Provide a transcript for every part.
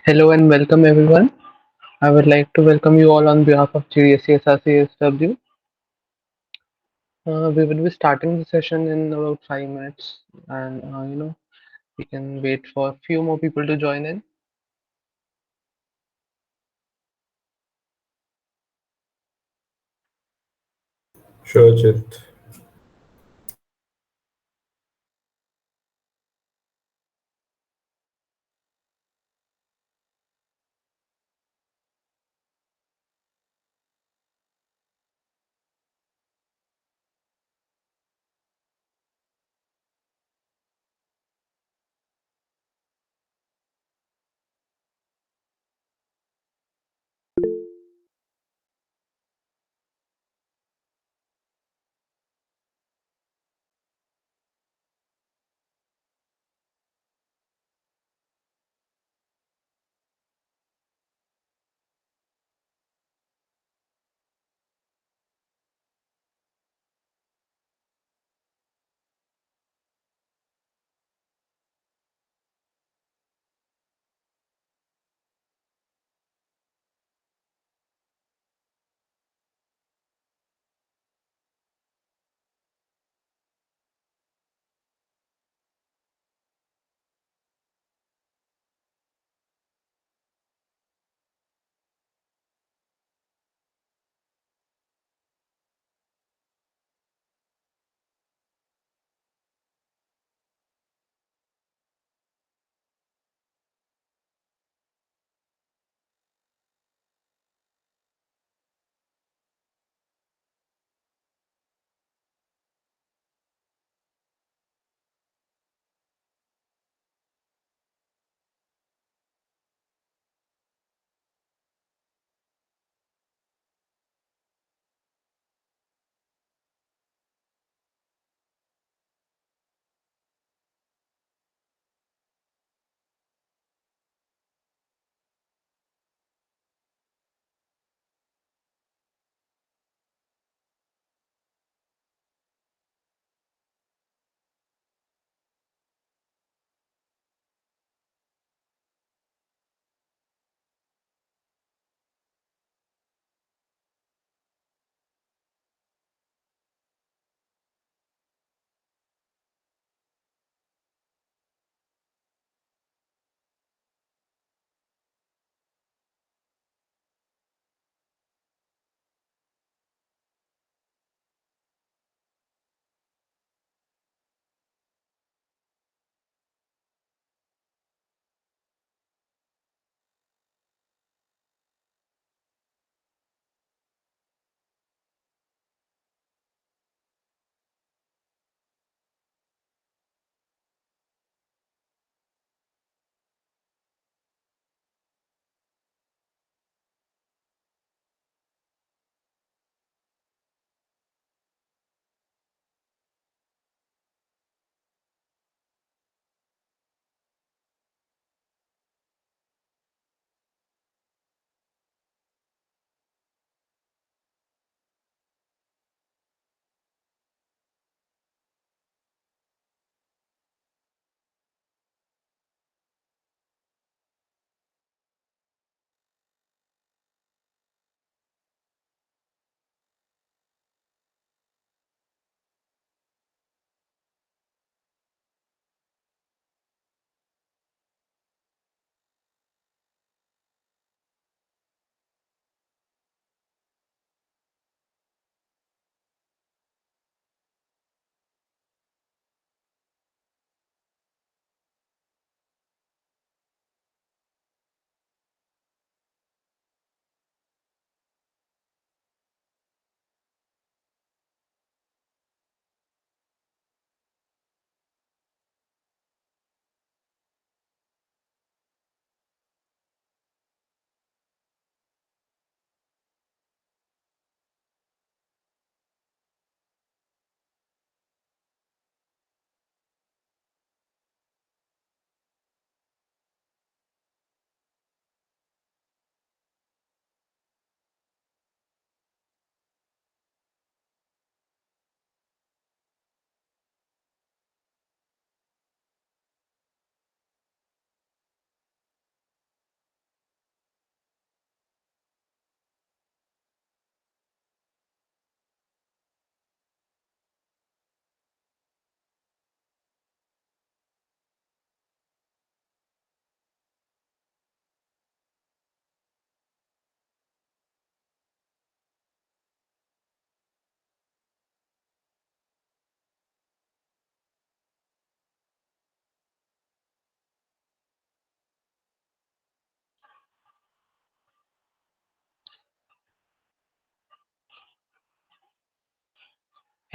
Hello and welcome everyone. I would like to welcome you all on behalf of GDSC SRCASW. We will be starting the session in about 5 minutes, and we can wait for a few more people to join in. Sure, Chit.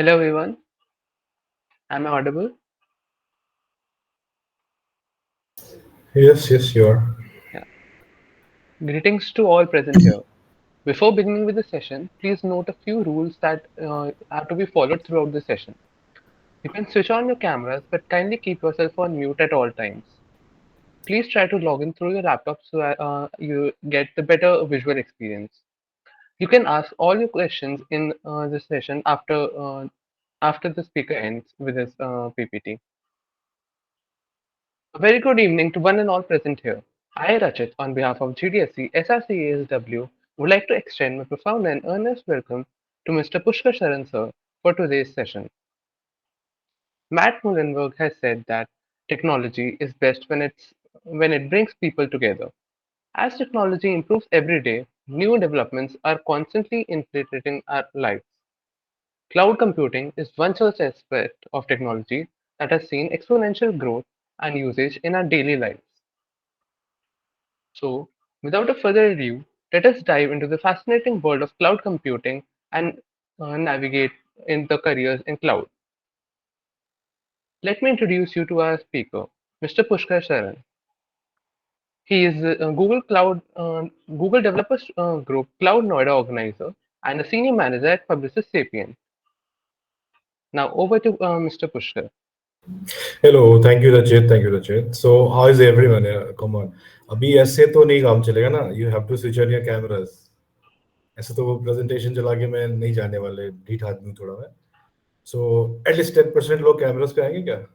Hello everyone, am I audible? Yes, yes, you are. Yeah. Greetings to all present here. Before beginning with the session, please note a few rules that are to be followed throughout the session. You can switch on your cameras, but kindly keep yourself on mute at all times. Please try to log in through your laptop so that you get the better visual experience. You can ask all your questions in this session after the speaker ends with his PPT. A very good evening to one and all present here. I, Rachit, on behalf of GDSC SRCASW, would like to extend my profound and earnest welcome to Mr. Pushkar Sharan sir for today's session. Matt Mullenberg has said that technology is best when it brings people together. As technology improves every day, new developments are constantly infiltrating our lives. Cloud computing is one such aspect of technology that has seen exponential growth and usage in our daily lives. So, without a further ado, let us dive into the fascinating world of cloud computing and navigate in the careers in cloud. Let me introduce you to our speaker, Mr. Pushkar Sharan. He is a Google Developers Group Cloud Noida organizer and a senior manager at Publicis Sapient. Now over to Mr. Pushkar. Hello, thank you, Rachit. Thank you, Rachit. So, how is everyone? Come on. अभी ऐसे तो नहीं काम चलेगा ना. You have to switch on your cameras. ऐसे तो वो presentation चला के मैं नहीं जाने वाले. ढीठ आदमी हूँ थोड़ा मैं. So, at least 10% लोग cameras पे आएंगे क्या?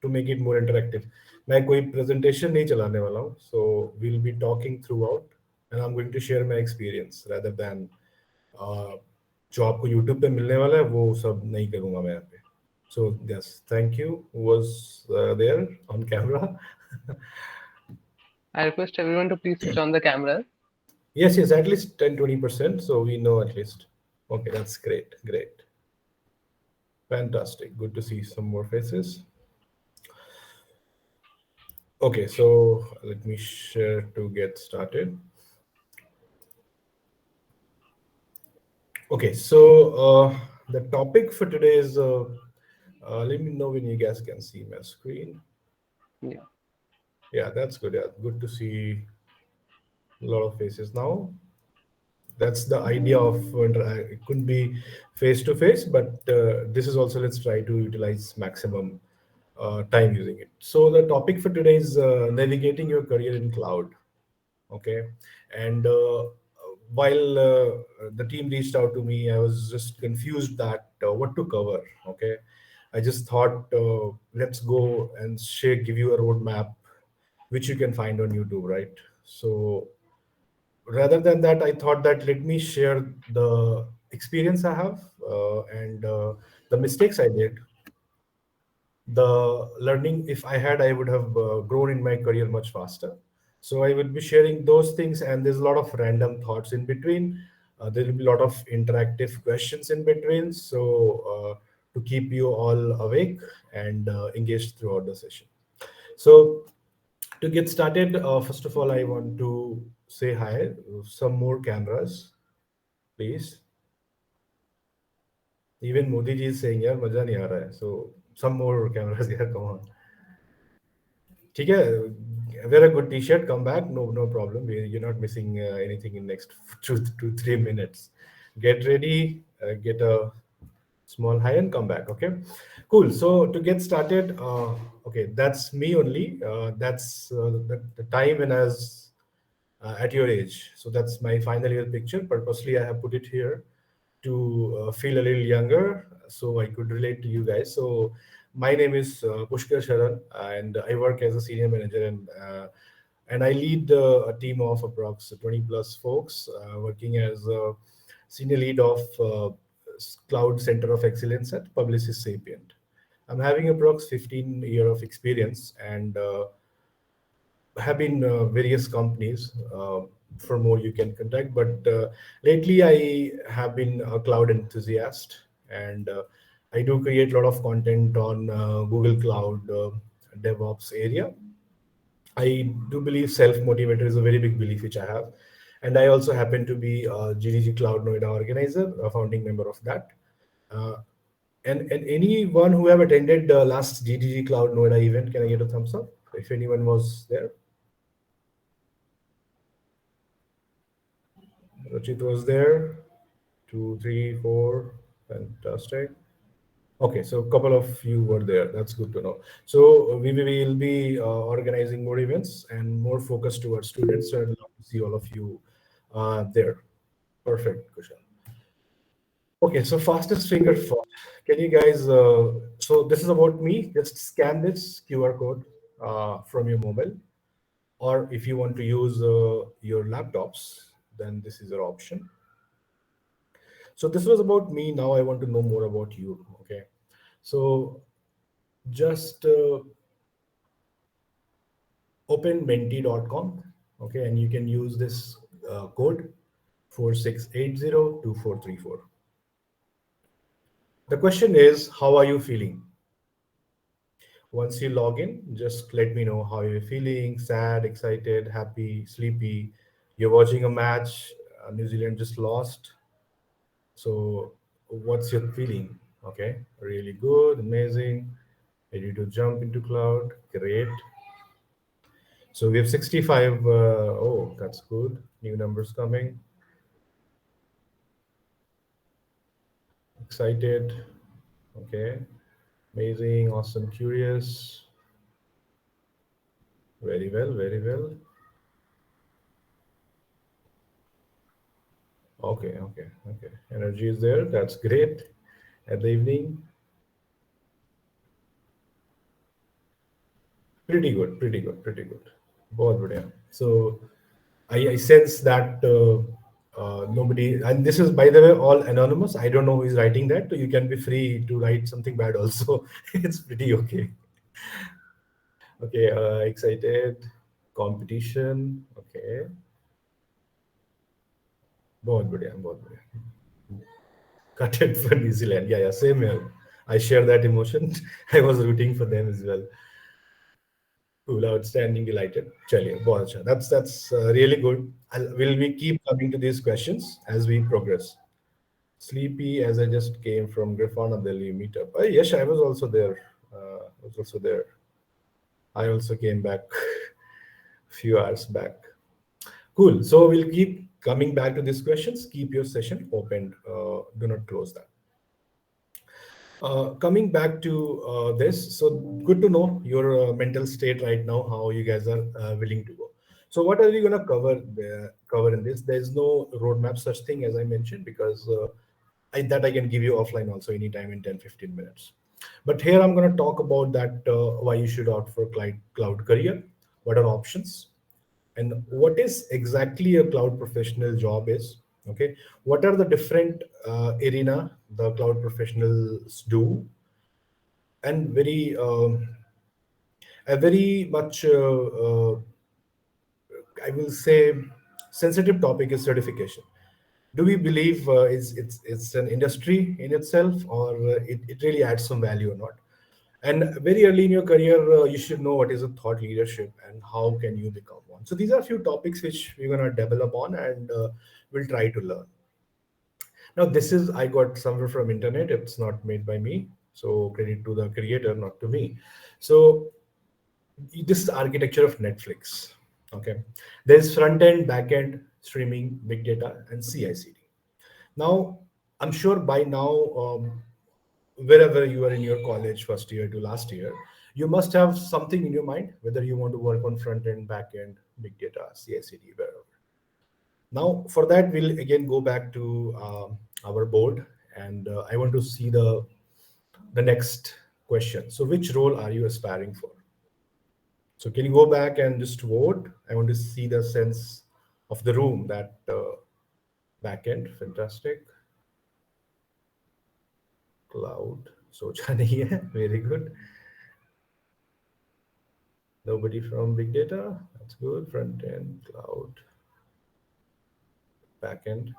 To make it more interactive. मैं कोई presentation नहीं चलाने वाला हूँ. So, we'll be talking throughout, and I'm going to share my experience rather than जो आपको YouTube पे मिलने वाला है वो सब नहीं करूँगा मैं यहाँ पे. So yes, thank you. Who was there on camera? I request everyone to please switch on the cameras. Yes, yes, at least 10-20%. So we know at least. Okay, that's great. Great. Fantastic. Good to see some more faces. Okay, so let me share to get started. Okay, so the topic for today is let me know when you guys can see my screen. Yeah. Yeah, that's good. Yeah, good to see a lot of faces now. That's the idea of it couldn't be face to face, but this is also let's try to utilize maximum time using it. So the topic for today is navigating your career in cloud. Okay, and while the team reached out to me, I was just confused that what to cover. Okay, I just thought let's go and share, give you a roadmap which you can find on YouTube, right? So rather than that, I thought that let me share the experience I have and the mistakes I did, the learning if I had, I would have grown in my career much faster. So I will be sharing those things, and there's a lot of random thoughts in between. There will be a lot of interactive questions in between, so to keep you all awake and engaged throughout the session. So to get started, first of all, I want to say hi. Some more cameras, please. Even Modi ji is saying, "यार मजा नहीं आ रहा है." So some more cameras here. Come on. ठीक है. Wear a good T-shirt. Come back. No, no problem. You're not missing anything in next 2 to 3 minutes. Get ready. Get a small high and come back. Okay. Cool. So to get started, okay, that's me only. That's the time when I was at your age. So that's my final year picture. Purposely, I have put it here to feel a little younger so I could relate to you guys. So my name is Pushkar Sharan, and I work as a senior manager, and I lead a team of approx 20 plus folks working as a senior lead of Cloud Center of Excellence at Publicis Sapient. I'm having approx 15 year of experience and have been various companies. For more, you can contact. But lately, I have been a cloud enthusiast, and I do create a lot of content on Google Cloud DevOps area. I do believe self-motivator is a very big belief which I have, and I also happen to be a GDG Cloud Noida organizer, a founding member of that. Uh, And anyone who have attended the last GDG Cloud Noida event, can I get a thumbs up? If anyone was there, Rachit was there. Two, three, four, fantastic. Okay, so a couple of you were there. That's good to know. So we will be organizing more events and more focus towards students. So I'd love to see all of you there. Perfect, Kushal. Okay, so fastest finger thought. Can you guys? So this is about me. Just scan this QR code from your mobile, or if you want to use your laptops, then this is your option. So this was about me. Now I want to know more about you. Okay, so just open menti.com. Okay, and you can use this code 46802434. The question is, how are you feeling? Once you log in, just let me know how you're feeling: sad, excited, happy, sleepy. You're watching a match, New Zealand just lost. So, what's your feeling? Okay, really good, amazing, ready to jump into cloud. Great. So, we have 65. Oh, that's good. New numbers coming. Excited. Okay, amazing, awesome, curious. Very well, very well. Okay, okay, okay. Energy is there. That's great. At the evening, pretty good, pretty good, pretty good. बहुत बढ़िया. So I sense that nobody, and this is, by the way, all anonymous. I don't know who is writing that. So you can be free to write something bad also. It's pretty okay. Okay, excited. Competition. Okay. बहुत बढ़िया, बहुत बढ़िया. Cut it for New Zealand. Yeah, yeah, same here. I share that emotion. I was rooting for them as well. Cool, outstanding, delighted. Chaliye, बहुत अच्छा. That's really good. Will we keep coming to these questions as we progress? Sleepy as I just came from Grafana Delhi meetup. Yes, I was also there. I was also there. I also came back a few hours back. Cool. So we'll keep coming back to these questions. Keep your session open. Do not close that. Coming back to this, so good to know your mental state right now, how you guys are willing to go. So what are we going to cover in this? There's no roadmap such thing as I mentioned, because that I can give you offline also anytime in 10-15 minutes. But here I'm going to talk about that why you should opt for cloud career, what are options, and what is exactly a cloud professional job is. Okay, what are the different arena the cloud professionals do, and a very much I will say sensitive topic is certification. Do we believe it's an industry in itself, or it really adds some value or not? And very early in your career, you should know what is a thought leadership and how can you become one. So these are a few topics which we're going to develop on, and we'll try to learn. Now, this is, I got somewhere from internet. It's not made by me. So credit to the creator, not to me. So this is the architecture of Netflix. Okay. There's front end, back end, streaming, big data, and CI/CD. Now, I'm sure by now, wherever you are in your college, first year to last year, you must have something in your mind, whether you want to work on front end, back end, big data, CI/CD, wherever. Now, for that, we'll again go back to our board, and I want to see the next question. So, which role are you aspiring for? So, can you go back and just vote? I want to see the sense of the room, that back end, fantastic. Cloud, सोचा नहीं है, very good. Nobody from big data. That's good. Front end, cloud, back end.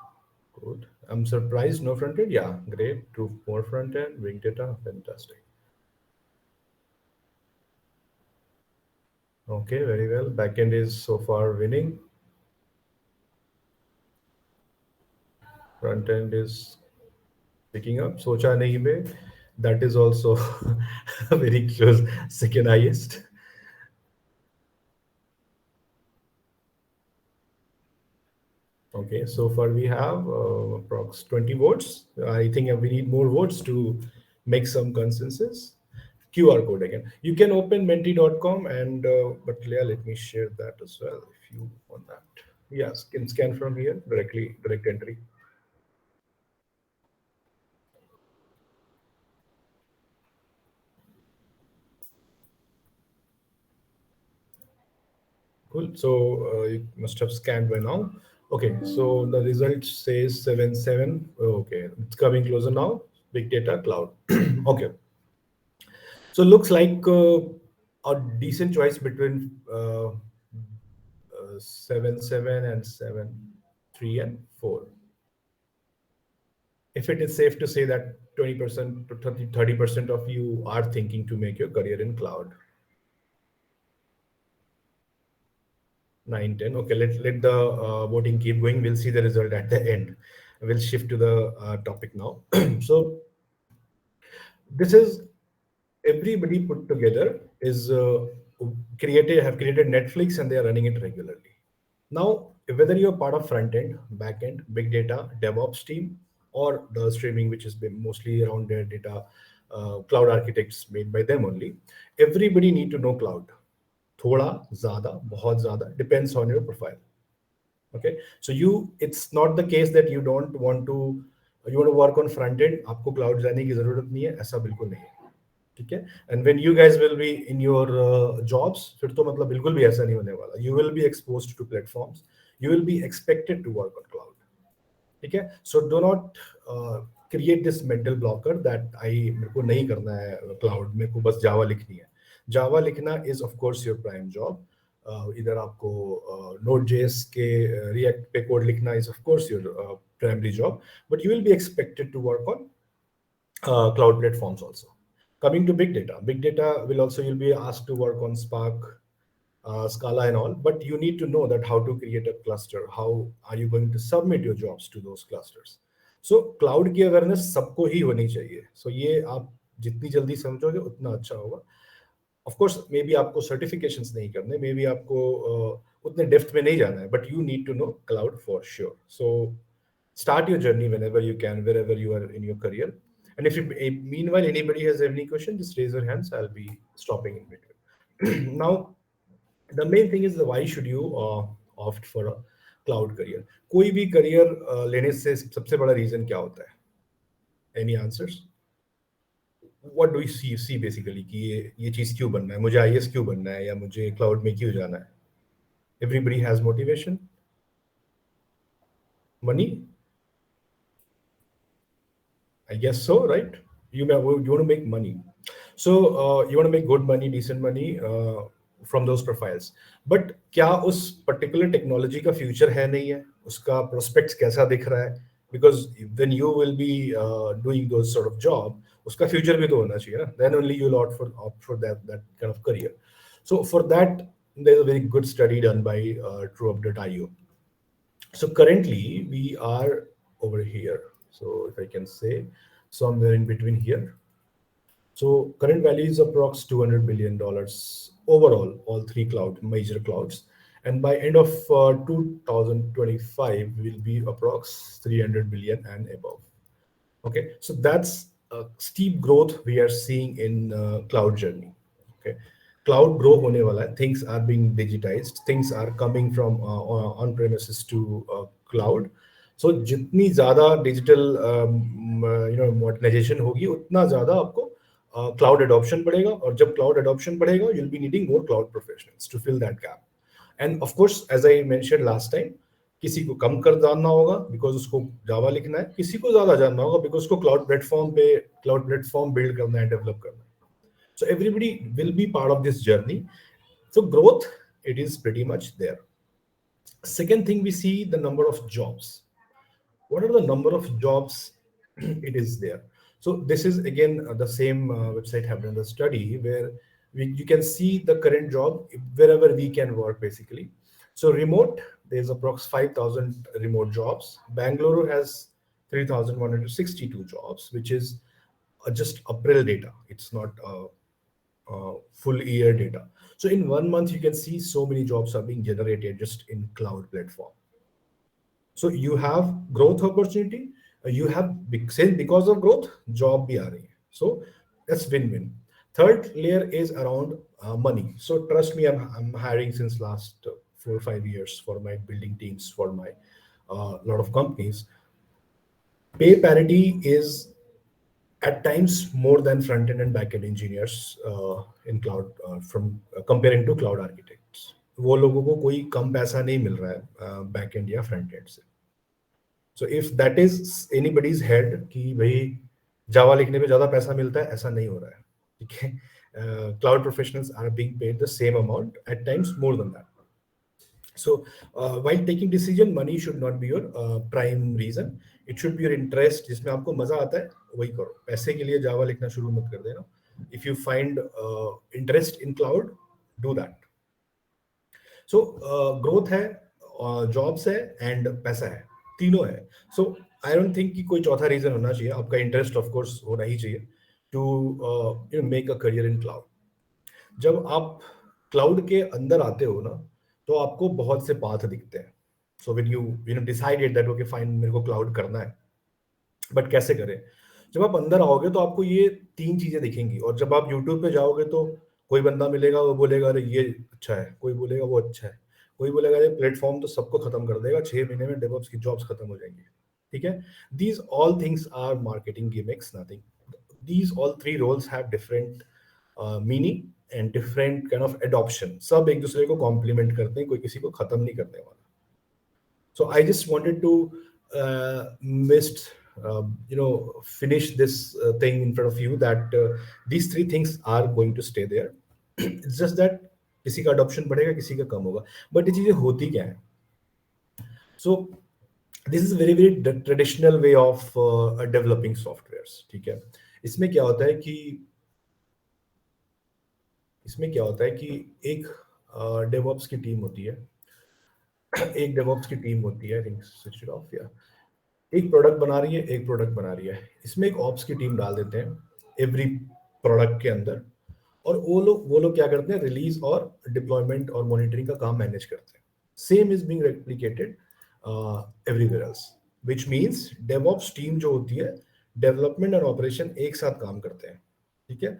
Good. I'm surprised. No front end. Yeah, great. Two more front end. Big data. Fantastic. Okay, very well. Back end is so far winning. Front end is picking up. सोचा नहीं बे. That is also very close, second highest. Okay, so far we have approx 20 votes. I think we need more votes to make some consensus. QR code again. You can open menti.com and, but yeah, let me share that as well if you want that. Yes, can scan from here directly, direct entry. Cool. So you must have scanned by now. Okay, so the result says 7 7. Okay, it's coming closer now. Big data cloud. Okay, so looks like a decent choice between 7 7 and 7 3 and 4. If it is safe to say that 20% to 30% of you are thinking to make your career in cloud. 9 10. Okay, let the voting keep going. We'll see the result at the end. We'll shift to the topic now. So this is everybody put together is created have created Netflix and they are running it regularly. Now, whether you're part of front end, back end, big data, DevOps team, or the streaming, which has been mostly around their data, cloud architects made by them only, everybody need to know cloud. थोड़ा ज़्यादा बहुत ज़्यादा depends on your profile. Okay, so it's not the case that you want to work on front end, आपको cloud जाने की ज़रूरत नहीं है, ऐसा बिल्कुल नहीं है. ठीक है. And when you guys will be in your jobs, फिर तो मतलब बिल्कुल भी ऐसा नहीं होने वाला. You will be exposed to platforms. You will be expected to work on cloud. ठीक है. So do not create this mental blocker that मेरे को नहीं करना है cloud, मेरे को बस Java लिखनी है. Java लिखना is of course your prime job. इधर आपको Node.js के React पे कोड लिखना is of course your primary job, but you will be expected to work on cloud platforms also. Coming to big data will also you'll be asked to work on Spark, Scala and all, but you need to know that how to create a cluster, how are you going to submit your jobs to those clusters. So cloud की awareness सबको ही होनी चाहिए. So ये आप जितनी जल्दी समझोगे उतना अच्छा होगा. Of course, maybe आपको certifications नहीं करने, maybe आपको उतने depth में नहीं जाना है, but you need to know cloud for sure. So start your journey whenever you can, wherever you are in your career. And if meanwhile anybody has any question, just raise your hands. I'll be stopping in between. Now, the main thing is why should you opt for a cloud career? कोई भी career लेने से सबसे बड़ा reason क्या होता है? Any answers? What do you see basically कि ये चीज क्यों बनना है? मुझे IS क्यों बनना है या मुझे cloud में क्यों जाना है? Everybody has motivation. Money? I guess so, right? You want to make money, so you want to make good money, decent money from those profiles. But क्या उस particular technology का future है नहीं है? उसका prospects कैसा दिख रहा है? Because when you will be doing those sort of job, उसका future भी तो होना चाहिए ना? Then only you'll opt for that kind of career. So for that, there's a very good study done by TrueUp.io. So currently we are over here. So if I can say somewhere in between here. So current value is approx $200 billion overall, all three major clouds. And by end of 2025 will be approx 300 billion and above. Okay, so that's a steep growth we are seeing in cloud journey. Okay, cloud grow hone wala hai. Things are being digitized. Things are coming from on premises to cloud. So जितनी ज़्यादा digital modernization होगी उतना ज़्यादा आपको cloud adoption बढ़ेगा और जब cloud adoption बढ़ेगा you'll be needing more cloud professionals to fill that gap. And of course, as I mentioned last time, किसी को कम कर जानना होगा बिकॉज उसको जावा लिखना है, किसी को ज्यादा जानना होगा बिकॉज उसको क्लाउड प्लेटफॉर्म बिल्ड करना है, डेवलप करना है. So everybody will be part of this journey. So growth, it is pretty much there. Second thing, we see the number of jobs. What are the number of jobs it is there? So this is again the same website have done the study where you can see the current job wherever we can work basically. So remote, there's approx 5,000 remote jobs. Bangalore has 3,162 jobs, which is just April data. It's not full year data. So in 1 month, you can see so many jobs are being generated just in cloud platform. So you have growth opportunity, you have sales because of growth, job bhi aa rahi hai. So that's win-win. Third layer is around money. So trust me, I'm hiring since last 4 or 5 years for my building teams for my lot of companies. Pay parity is at times more than front end and back end engineers in cloud from comparing to cloud architects. वो लोगों को कोई कम पैसा नहीं मिल रहा है back and या front end से. So if that is anybody's head कि भाई जावा लिखने में ज्यादा पैसा मिलता है, ऐसा नहीं हो रहा है. ठीक है, cloud professionals are being paid the same amount, at times more than that. So, while taking decision, money should not be your prime reason. It should be your interest. जिसमें आपको मजा आता है वही करो. पैसे के लिए जावा लिखना शुरू मत कर देना. If you find interest in cloud, do that. So, growth है, jobs है, and पैसा है, तीनों है. So, I don't think कि कोई चौथा रीजन होना चाहिए. आपका इंटरेस्ट ऑफ कोर्स होना ही चाहिए to make a career in cloud. जब आप क्लाउड के अंदर आते हो ना, तो आपको बहुत से पाथ दिखते हैं. So when you decided that okay fine, मेरे को क्लाउड करना है, बट कैसे करें? जब आप अंदर आओगे तो आपको ये तीन चीजें दिखेंगी. और जब आप यूट्यूब पे जाओगे तो कोई बंदा मिलेगा, वो बोलेगा अरे ये अच्छा है, कोई बोलेगा वो अच्छा है, कोई बोलेगा अरे प्लेटफॉर्म तो सबको खत्म कर देगा, 6 महीने में डेवऑप्स की जॉब्स खत्म हो जाएंगी. ठीक है, these all things are marketing gimmicks, nothing. These all three roles have different meaning and different kind of adoption. सब एक दूसरे को complement करते हैं, कोई किसी को खत्म नहीं करने वाला. So I just wanted to finish this thing in front of you that these three things are going to stay there. It's just that किसी का adoption बढ़ेगा, किसी का कम होगा. But ये चीजें होती क्या है? So this is very very traditional way of developing softwares. ठीक है, इसमें क्या होता है कि एक डेवऑप्स की टीम होती है, एक डेवऑप्स की टीम होती है, I think switch it of, या एक प्रोडक्ट बना रही है, एक प्रोडक्ट बना रही है. इसमें एक ऑप्स की टीम डाल देते हैं एवरी प्रोडक्ट के अंदर, और वो लोग क्या करते हैं, रिलीज और डिप्लॉयमेंट और मॉनिटरिंग का काम मैनेज करते हैं. Same is being replicated everywhere else, which means DevOps team जो होती है, डेवलपमेंट और ऑपरेशन एक साथ काम करते हैं. ठीक है,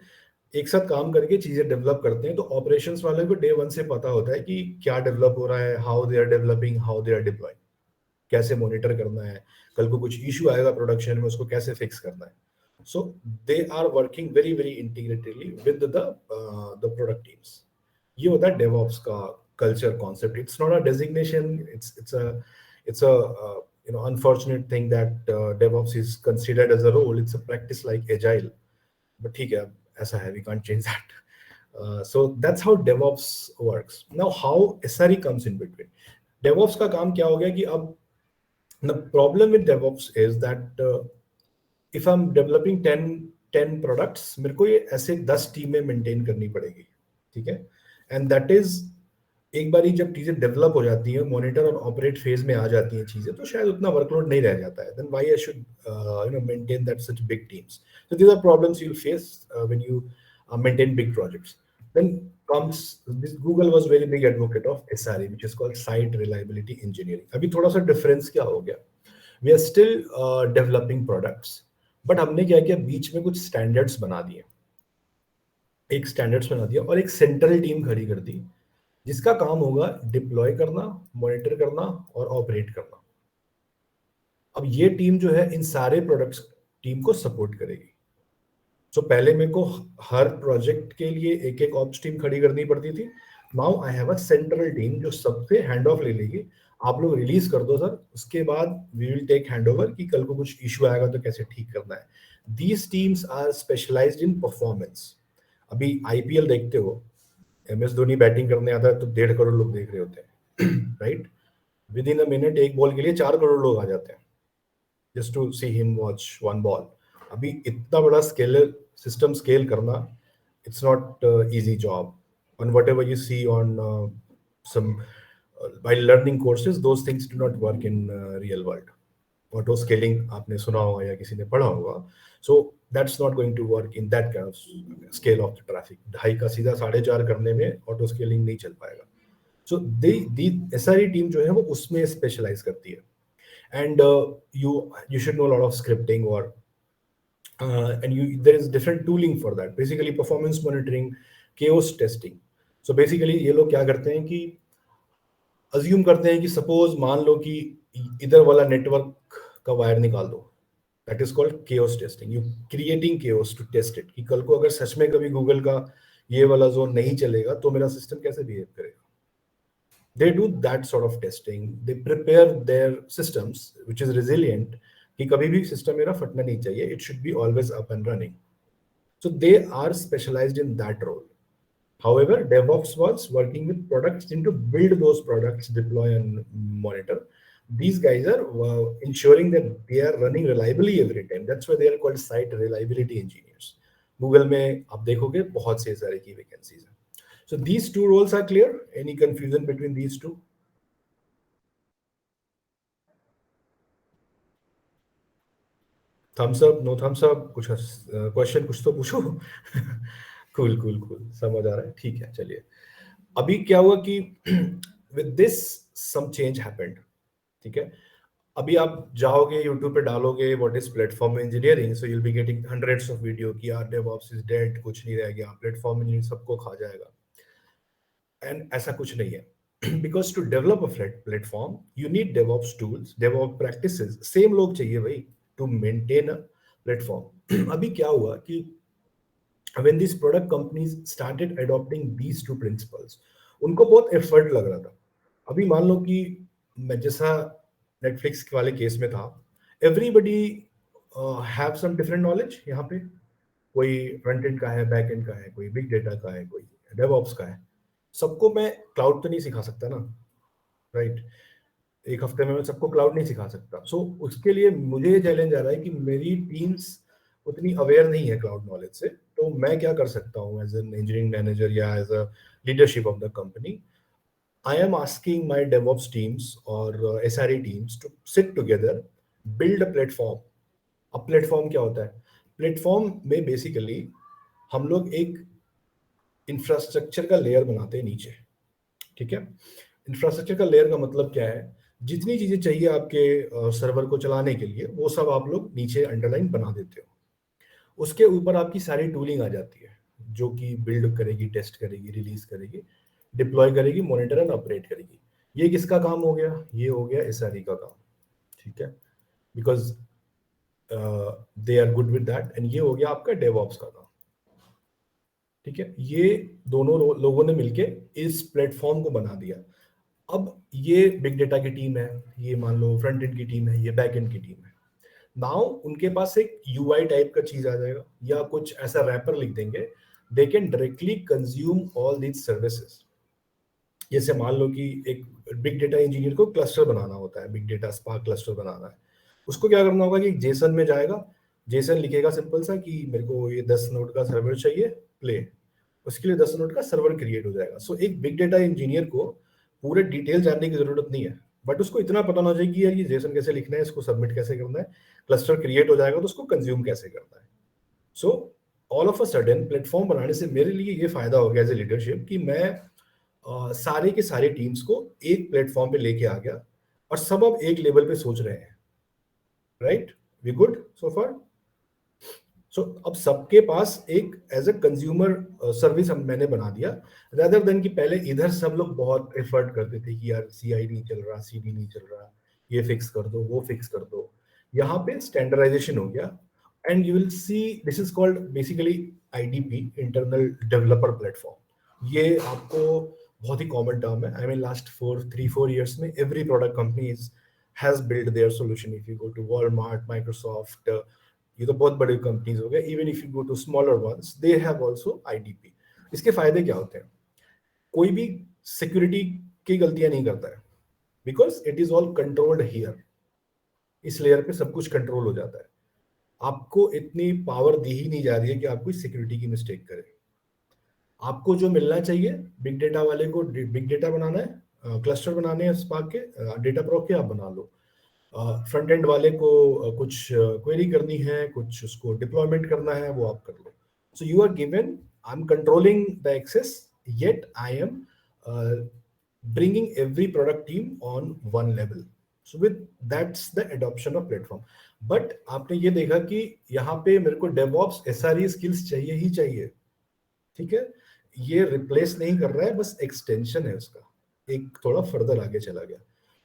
एक साथ काम करके चीजें डेवलप करते हैं. तो ऑपरेशंस वाले को डे वन से पता होता है कि क्या डेवलप हो रहा है, how they are developing, how they are deploying, कैसे मॉनिटर करना है, कल को कुछ इशू आएगा प्रोडक्शन में, उसको कैसे फिक्स करना है. So they are working very very integratedly with the product teams. ये होता है डेवऑप्स का culture concept. It's not a designation, it's a unfortunate thing that DevOps is considered as a role. It's a practice like agile, but ठीक है, ऐसा है, we can't change that. So that's how DevOps works. Now how SRE comes in between. DevOps का काम क्या हो गया कि अब the problem with DevOps is that if I'm developing 10 products, मेरे को ये ऐसे 10 टीमें मेंटेन करनी पड़ेगी. ठीक है, and that is, एक बारी जब चीजें डेवलप हो जाती हैं, मॉनिटर और ऑपरेट फेज में आ जाती हैं चीजें, तो शायद उतना वर्कलोड नहीं रह जाता है. Then why I should maintain that such big teams. So these are problems you will face when you maintain big projects. Then comes this. Google was very big advocate of SRE, which is called site reliability engineering. अभी थोड़ा सा difference क्या हो गया, we are still developing products, but हमने क्या किया, बीच में कुछ स्टैंडर्ड्स बना दिए, एक स्टैंडर्ड्स बना दिया और एक सेंट्रल टीम खड़ी कर दी जिसका काम होगा डिप्लॉय करना, मॉनिटर करना और ऑपरेट करना. अब ये टीम जो है इन सारे प्रोडक्ट्स टीम को सपोर्ट करेगी. सो पहले मेरे को हर प्रोजेक्ट के लिए एक एक ऑप्स टीम खड़ी करनी पड़ती थी. Now I have a central team जो सबसे हैंड ऑफ ले लेगी. आप लोग रिलीज कर दो सर, उसके बाद we will take hand over कि कल को कुछ इशू आएगा तो कैसे ठीक करना है. These teams are specialised in performance. अभी आईपीएल देखते हो, MS धोनी बैटिंग करने आता है तो 1.5 करोड़ लोग देख रहे होते हैं, right. Within a minute एक बॉल के लिए 4 करोड़ लोग आ जाते हैं just to see him watch one ball. अभी इतना बड़ा स्केल सिस्टम स्केल करना, it's not easy job. On whatever you see on some while learning courses, those things do not work in real world. Auto scaling आपने सुना होगा या किसी ने पढ़ा होगा. So that's not going to work in that kind of scale of the traffic. 2.5 का सीधा 4.5 करने में ऑटो स्केलिंग नहीं चल पाएगा. सो दी एसआरई टीम जो है वो उसमें स्पेशलाइज करती है. And you should know a lot of scripting, or and you there is different tooling for that, basically performance monitoring, chaos testing. So basically ये लोग क्या करते हैं कि अज्यूम करते हैं कि सपोज मान लो कि इधर वाला नेटवर्क का वायर निकाल दो. That is called chaos testing. You creating chaos to test it, कि कल को अगर सच में कभी गूगल का ये वाला जोन नहीं चलेगा तो मेरा सिस्टम कैसे बिहेव करेगा. They do that sort of testing. They prepare their systems which is resilient, कि कभी भी सिस्टम मेरा फटना नहीं चाहिए. It should be always up and running. So they are specialized in that role. However, DevOps was working with products team to build those products, deploy and monitor. These guys are ensuring that they are running reliably every time. That's why they are called site reliability engineers. Google में आप देखोगे बहुत से सारे की vacancies हैं. So these two roles are clear. Any confusion between these two? Thumbs up, no thumbs up, कुछ question कुछ तो पूछो. कूल कूल कूल, समझ आ रहा है. ठीक है, चलिए. अभी क्या हुआ कि with this some change happened. ठीक है. अभी आप जाओगे यूट्यूब पे डालोगे what is platform engineering, so you will be getting hundreds of videos कि यार डेवऑप्स इज डेड, कुछ नहीं रह गया, प्लेटफॉर्म इंजीनियरिंग सबको खा जाएगा. एंड ऐसा कुछ नहीं है. Because to develop a platform you need DevOps tools, DevOps practices, same लोग चाहिए भाई टू मेंटेन अ प्लेटफॉर्म. अभी क्या हुआ कि when these product companies started adopting these two principles, उनको बहुत एफर्ट लग रहा था. अभी मान लो कि मैं जैसा नेटफ्लिक्स वाले केस में था, everybody have some different knowledge. यहाँ पे कोई फ्रंट एंड का है, बैक एंड का है, कोई बिग डेटा का है, कोई डेवऑप्स का है. सबको मैं क्लाउड तो नहीं सिखा सकता ना, राइट. एक हफ्ते में मैं सबको क्लाउड नहीं सिखा सकता. सो उसके लिए मुझे ये चैलेंज आ रहा है कि मेरी टीम्स उतनी अवेयर नहीं है क्लाउड नॉलेज से. तो मैं क्या कर सकता हूँ एज एन इंजीनियरिंग मैनेजर या as a leadership of the company. I am asking my DevOps teams और SRE teams to sit together, build a platform. अब प्लेटफॉर्म क्या होता है? प्लेटफॉर्म में बेसिकली हम लोग एक इंफ्रास्ट्रक्चर का लेयर बनाते हैं नीचे. ठीक है. इंफ्रास्ट्रक्चर का लेयर का मतलब क्या है? जितनी चीजें चाहिए आपके सर्वर को चलाने के लिए वो सब आप लोग नीचे अंडरलाइन बना देते हो. उसके ऊपर आपकी सारी टूलिंग आ जाती है जो कि बिल्ड करेगी, टेस्ट करेगी, रिलीज करेगी, डिप्लॉय करेगी, मॉनिटर एंड ऑपरेट करेगी. ये किसका काम हो गया? ये हो गया एसआरई का काम. ठीक है. Because they are good with that. And ये हो गया आपका डेवऑप्स का काम. ठीक है. ये दोनों लोगों ने मिलके इस प्लेटफॉर्म को बना दिया. अब ये बिग डेटा की टीम है, ये मान लो फ्रंट एंड की टीम है, ये बैक एंड की टीम है. नाउ उनके पास एक यूआई टाइप का चीज आ जाएगा या कुछ ऐसा रैपर लिख देंगे. They can directly consume all these services. जैसे मान लो कि एक बिग डेटा इंजीनियर को क्लस्टर बनाना होता है, बिग डेटा स्पार्क क्लस्टर बनाना है. उसको क्या करना होगा कि जेसन में जाएगा, जेसन लिखेगा सिंपल सा कि मेरे को ये 10 नोड का सर्वर चाहिए, प्ले. उसके लिए 10 नोड का सर्वर क्रिएट हो जाएगा. सो एक बिग डेटा इंजीनियर को पूरे डिटेल जानने की जरूरत नहीं है, बट उसको इतना पता होना चाहिए कि यार ये जेसन कैसे लिखना है, इसको सबमिट कैसे करना है, क्लस्टर क्रिएट हो जाएगा तो उसको कंज्यूम कैसे करना है. So all of a sudden platform बनाने से मेरे लिए ये फायदा हो गया एज ए लीडरशिप कि मैं सारे के सारे टीम्स को एक प्लेटफॉर्म पे लेके आ गया और सब अब एक लेवल पे सोच रहे हैं. राइट. वी गुड सो फार. सो अब सबके पास एक एज अ कंज्यूमर सर्विस हम मैंने बना दिया, रादर देन कि पहले इधर सब लोग बहुत एफर्ट करते थे कि यार सीआई नहीं चल रहा, सीडी नहीं चल रहा, ये फिक्स कर दो, वो फिक्स कर दो. यहाँ पे स्टैंडर्डाइजेशन हो गया. And you will see this is called basically IDP, internal developer platform. ये आपको बहुत ही कॉमन टर्म है. आई मीन लास्ट 3-4 years में every product company has build their solution. If you go to Walmart, Microsoft, ये तो बहुत बड़े कंपनीज हो गए. Even if you go to smaller ones, they have also IDP. इसके फायदे क्या होते हैं? कोई भी सिक्योरिटी की गलतियां नहीं करता है, because it is all controlled here. इस लेयर पे सब कुछ कंट्रोल हो जाता है. आपको इतनी पावर दी ही नहीं जा रही है कि आप कोई सिक्योरिटी की मिस्टेक करें. आपको जो मिलना चाहिए, बिग डेटा वाले को बिग डेटा बनाना है, क्लस्टर बनाने हैं स्पार्क के, डेटा प्रो के, आप बना लो. फ्रंट एंड वाले को कुछ क्वेरी करनी है, कुछ उसको डिप्लॉयमेंट करना है, वो आप कर लो. So you are given, I am controlling the access, yet I am uh, bringing every product team on one level. So with that's the adoption of platform. But आपने ये देखा कि यहाँ पे मेरे को DevOps SRE skills चाहिए ही चाहिए. ठीक है, ये रिप्लेस नहीं कर रहा है, बस एक्सटेंशन है उसका, एक थोड़ा फर्दर आगे चला गया.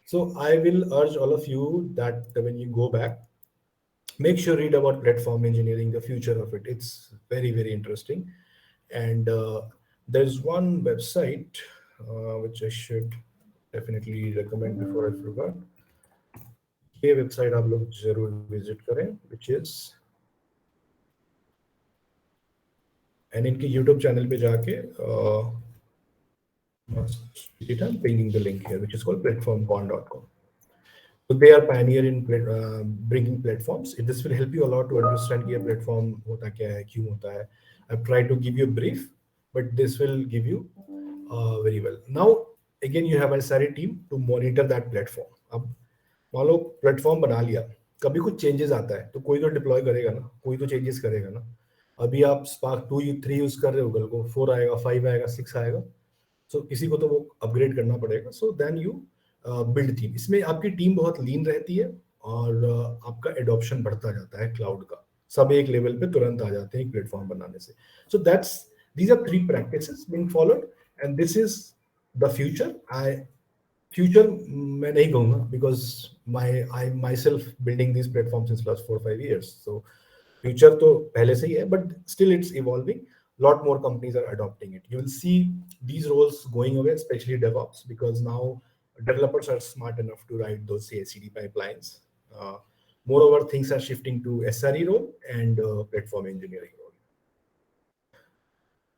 So I will urge all of you that when you go back, make sure read about platform engineering, the future of it. It's very very interesting. And there's one website which I should definitely recommend before I forgot. ये website आप लोग जरूर visit करें, which is, and इनके YouTube channel पे जाके I'm bringing the link here, which is called platformcon.com. So they are pioneer in bringing platforms. This will help you a lot to understand कि ये platform होता क्या है, क्यों होता है. I've tried to give you a brief, but this will give you very well. Now again you have a SRE team to monitor that platform. अब मान लो प्लेटफॉर्म बना लिया, कभी कुछ चेंजेस आता है तो कोई तो डिप्लॉय करेगा ना, कोई तो चेंजेस करेगा ना. अभी आप स्पार्क 2 3 यूज कर रहे हो, कल को 4 आएगा, 5 आएगा, 6 आएगा. सो किसी को तो वो अपग्रेड करना पड़ेगा. So then you build team. इसमें आपकी टीम बहुत लीन रहती है और आपका एडॉप्शन बढ़ता जाता है क्लाउड का. सब एक लेवल पे तुरंत आ जाते हैं एक प्लेटफॉर्म बनाने से. So that's, these are 3 practices being followed, and this is the future. Future मैं नहीं कहूँगा, because I myself building these platforms since last 4 5 years. So future तो पहले से ही है, but still it's evolving. Lot more companies are adopting it. You will see these roles going away, especially DevOps, because now developers are smart enough to write those CI/CD pipelines. Uh, Moreover, things are shifting to SRE role and platform engineering role.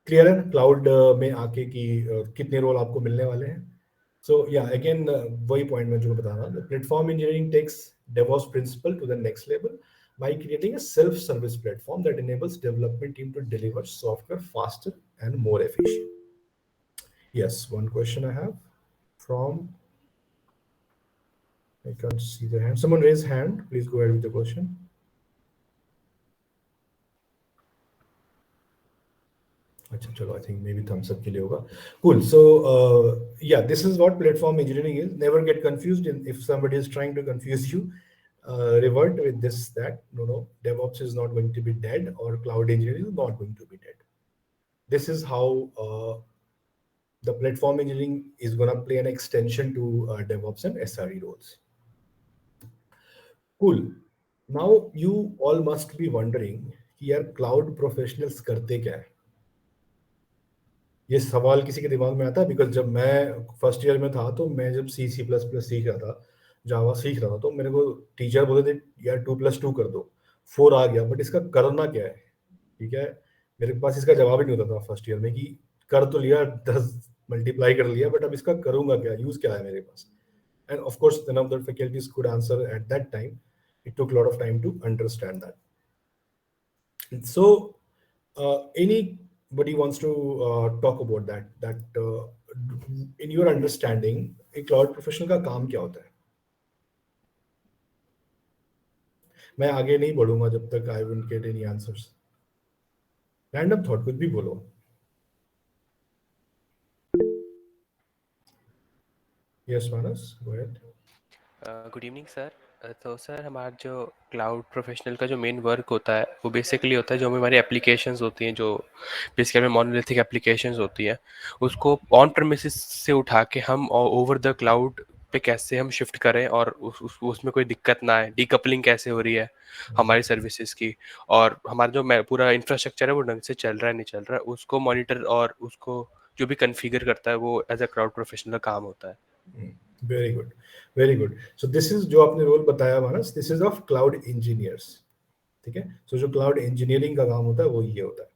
Clear है cloud में आके कि कितने role आपको मिलने वाले हैं. सो या अगेन वही पॉइंट मैं जो बता रहा हूँ, platform engineering takes DevOps principle to the next level by creating a self-service platform that enables development team to deliver software faster and more efficient. Yes, one question I have from, I can't see the hand. Someone raise hand. Please go ahead with the question. अच्छा चलो, I think maybe thumbs up के लिए होगा. Cool. So yeah, this is what platform engineering is. Never get confused. If somebody is trying to confuse you, revert with this, that no, DevOps is not going to be dead, or cloud engineering is not going to be dead. This is how the platform engineering is going to play an extension to DevOps and SRE roles. Cool. Now you all must be wondering कि यार cloud professionals करते क्या है. ये सवाल किसी के दिमाग में आता है, बिकॉज जब मैं फर्स्ट ईयर में था, तो मैं जब C++ सीख रहा था, जावा सीख रहा था, तो मेरे को टीचर बोलते थे यार 2+2 कर दो, 4 आ गया, बट इसका करना क्या है. ठीक है, मेरे पास इसका जवाब ही नहीं होता था फर्स्ट ईयर में कि कर तो लिया, 10 मल्टीप्लाई कर लिया, बट अब इसका करूंगा क्या, यूज क्या है मेरे पास. And of course none of the faculties could answer at that time. It took a lot of time to understand that. So anybody wants to talk about that in your understanding एक cloud professional का काम क्या होता है. मैं आगे नहीं बढ़ूंगा जब तक I won't get any answers. Random thought, कुछ भी बोलो. Yes, Manas, go ahead. Good evening sir. तो सर हमारा जो क्लाउड प्रोफेशनल का जो मेन वर्क होता है वो बेसिकली होता है जो हमारी एप्लीकेशंस होती हैं, जो बेसिकली में मोनोलिथिक एप्लीकेशंस होती हैं, उसको ऑन प्रेमिसेस से उठा के हम ओवर द क्लाउड पे कैसे हम शिफ्ट करें, और उसमें कोई दिक्कत ना आए, डीकपलिंग कैसे हो रही है हमारी सर्विसेज की, और हमारा जो पूरा इंफ्रास्ट्रक्चर है वो ढंग से चल रहा है नहीं चल रहा है, उसको मॉनिटर और उसको जो भी कन्फिगर करता है वो एज अ क्लाउड प्रोफेशनल का काम होता है. Very good, very good. So this is जो आपने रोल बताया Manas, this is of cloud engineers. ठीक है, सो जो क्लाउड इंजीनियरिंग का काम होता है वो ये होता है.